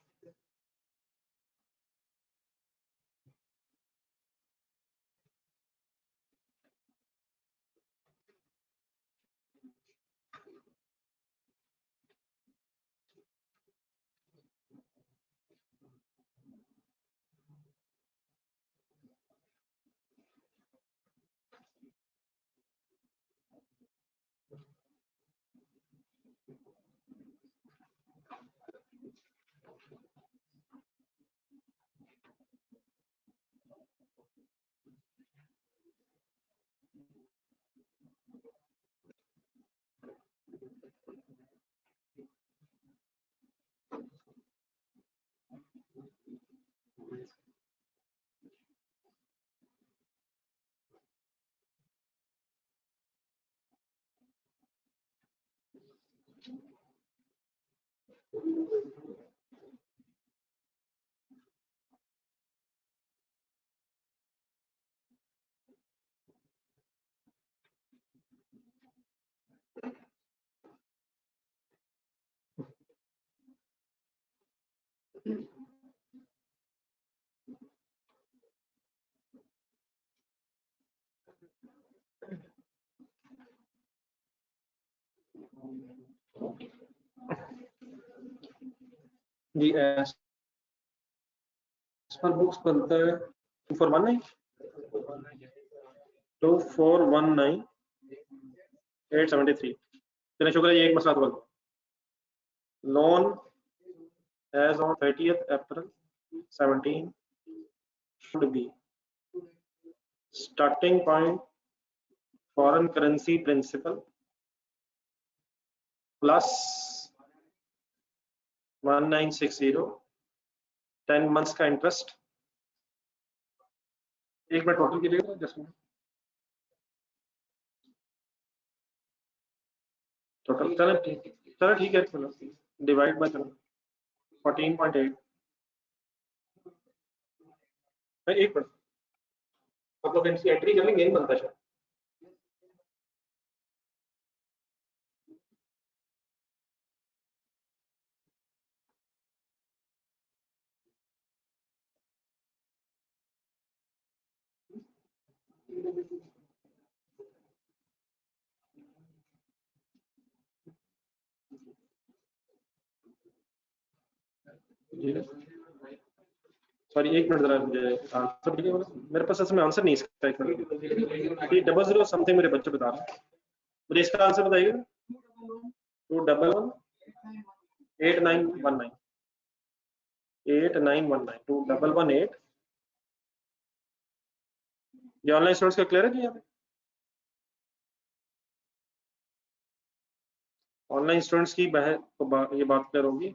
जी, एस पर बुक्स बनता है 2419 2419 873। चलिए शुक्र है, ये एक मसला तो बन loan as on 30th April 17 should be starting point foreign currency principal plus 1960 10 months का इंटरेस्ट। एक मिनट टोटल कीजिएगा जस्ट टोटल। चलो ठीक है, चलो डिवाइड बाय चलो 14.8। एक मिनट, आप लोग एंट्री कर लेंगे, बनता है। सॉरी एक मिनट जरा, मुझे आंसर देखिए, मेरे पास इसमें आंसर नहीं इसका। एक मिनट, ये 00 समथिंग मेरे बच्चे बता रहे हैं, मुझे इसका आंसर बताइएगा। 211 8919 2118। ये ऑनलाइन स्टूडेंट्स का क्लियर है जी? यहाँ पे ऑनलाइन स्टूडेंट्स की ये बात क्लियर होगी।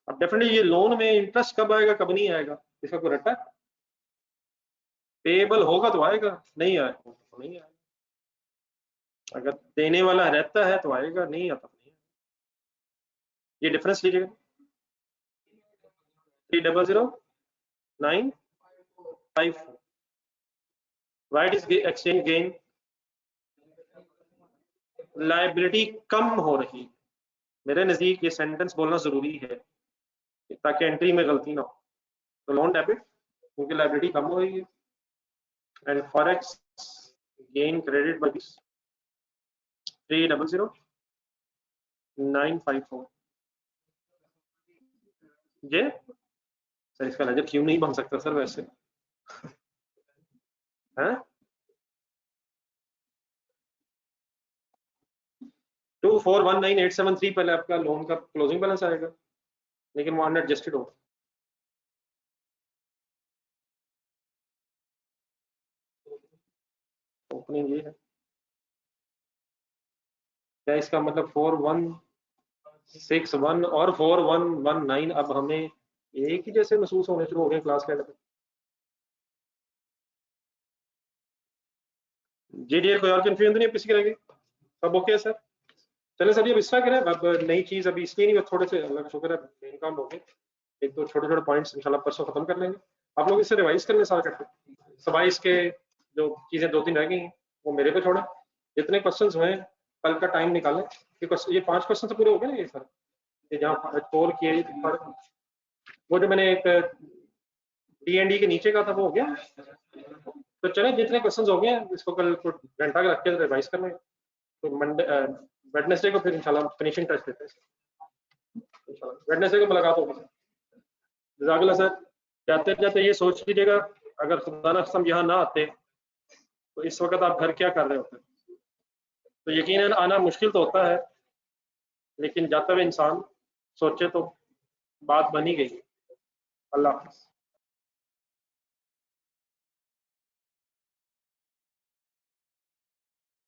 अब डेफिनेटली ये लोन में इंटरेस्ट कब आएगा कब नहीं आएगा, इसका कोई रट्टा? पेएबल होगा तो आएगा, नहीं आएगा तो नहीं आएगा। अगर देने वाला रहता है तो आएगा, नहीं आता तो नहीं आएगा। ये डिफरेंस लीजिएगा, 300954। What is exchange gain? Liability कम हो रही। मेरे नजदीक ये सेंटेंस बोलना जरूरी है ताकि एंट्री में गलती ना हो। तो लोन डेबिट क्योंकि लायबिलिटी कम हो रही है, and forex gain credit by 300954। ये सर इसका लेजर क्यों नहीं बन सकता सर वैसे? हैं 2419873 पहले आपका लोन का क्लोजिंग बैलेंस आएगा, लेकिन वो अनएडजस्टेड होगा। ओपनिंग ये है, क्या इसका मतलब 4161 और 4119 अब हमें एक ही जैसे महसूस होने शुरू हो गए क्लास के एंड पे? जी डियर, कोई और कंफ्यूजन तो नहीं है किसी की रहेगी? सब ओके है सर? चले सर, ये अब इस तरह करें, अब नई चीज अभी इसलिए नहीं, थोड़े से अल्लाह का शुक्र है मेन काम हो गए, एक दो छोटे छोटे पॉइंट्स इंशाल्लाह परसों खत्म कर लेंगे। आप लोग इसे रिवाइज कर लें सारा करके, सवाई इसके जो चीजें दो तीन रह गई हैं वो मेरे पे छोड़ें, जितने क्वेश्चंस हुए कल का टाइम निकालें। ये 5 क्वेश्चन तो पूरे हो गए ना ये सर, ये जहाँ स्कोर किए, वो जो मैंने एक D&D के नीचे का था वो हो गया। तो चले जितने क्वेश्चंस हो गए हैं इसको कल घंटा के रख के रिवाइज कर लेंगे, तो मंडे वेडनेसडे को फिर इंशाल्लाह फिनिशिंग टच देते हैं। इंशाल्लाह वेडनेसडे को मुलाकात होगी। जज़ाकल्लाह सर। जाते जाते ये सोच लीजिएगा, अगर खुदा न हम यहाँ ना आते तो इस वक्त आप घर क्या कर रहे होते? तो यकीनन आना मुश्किल तो होता है, लेकिन जाते हुए इंसान सोचे तो बात बनी गई। अल्लाह हाफ़िज़।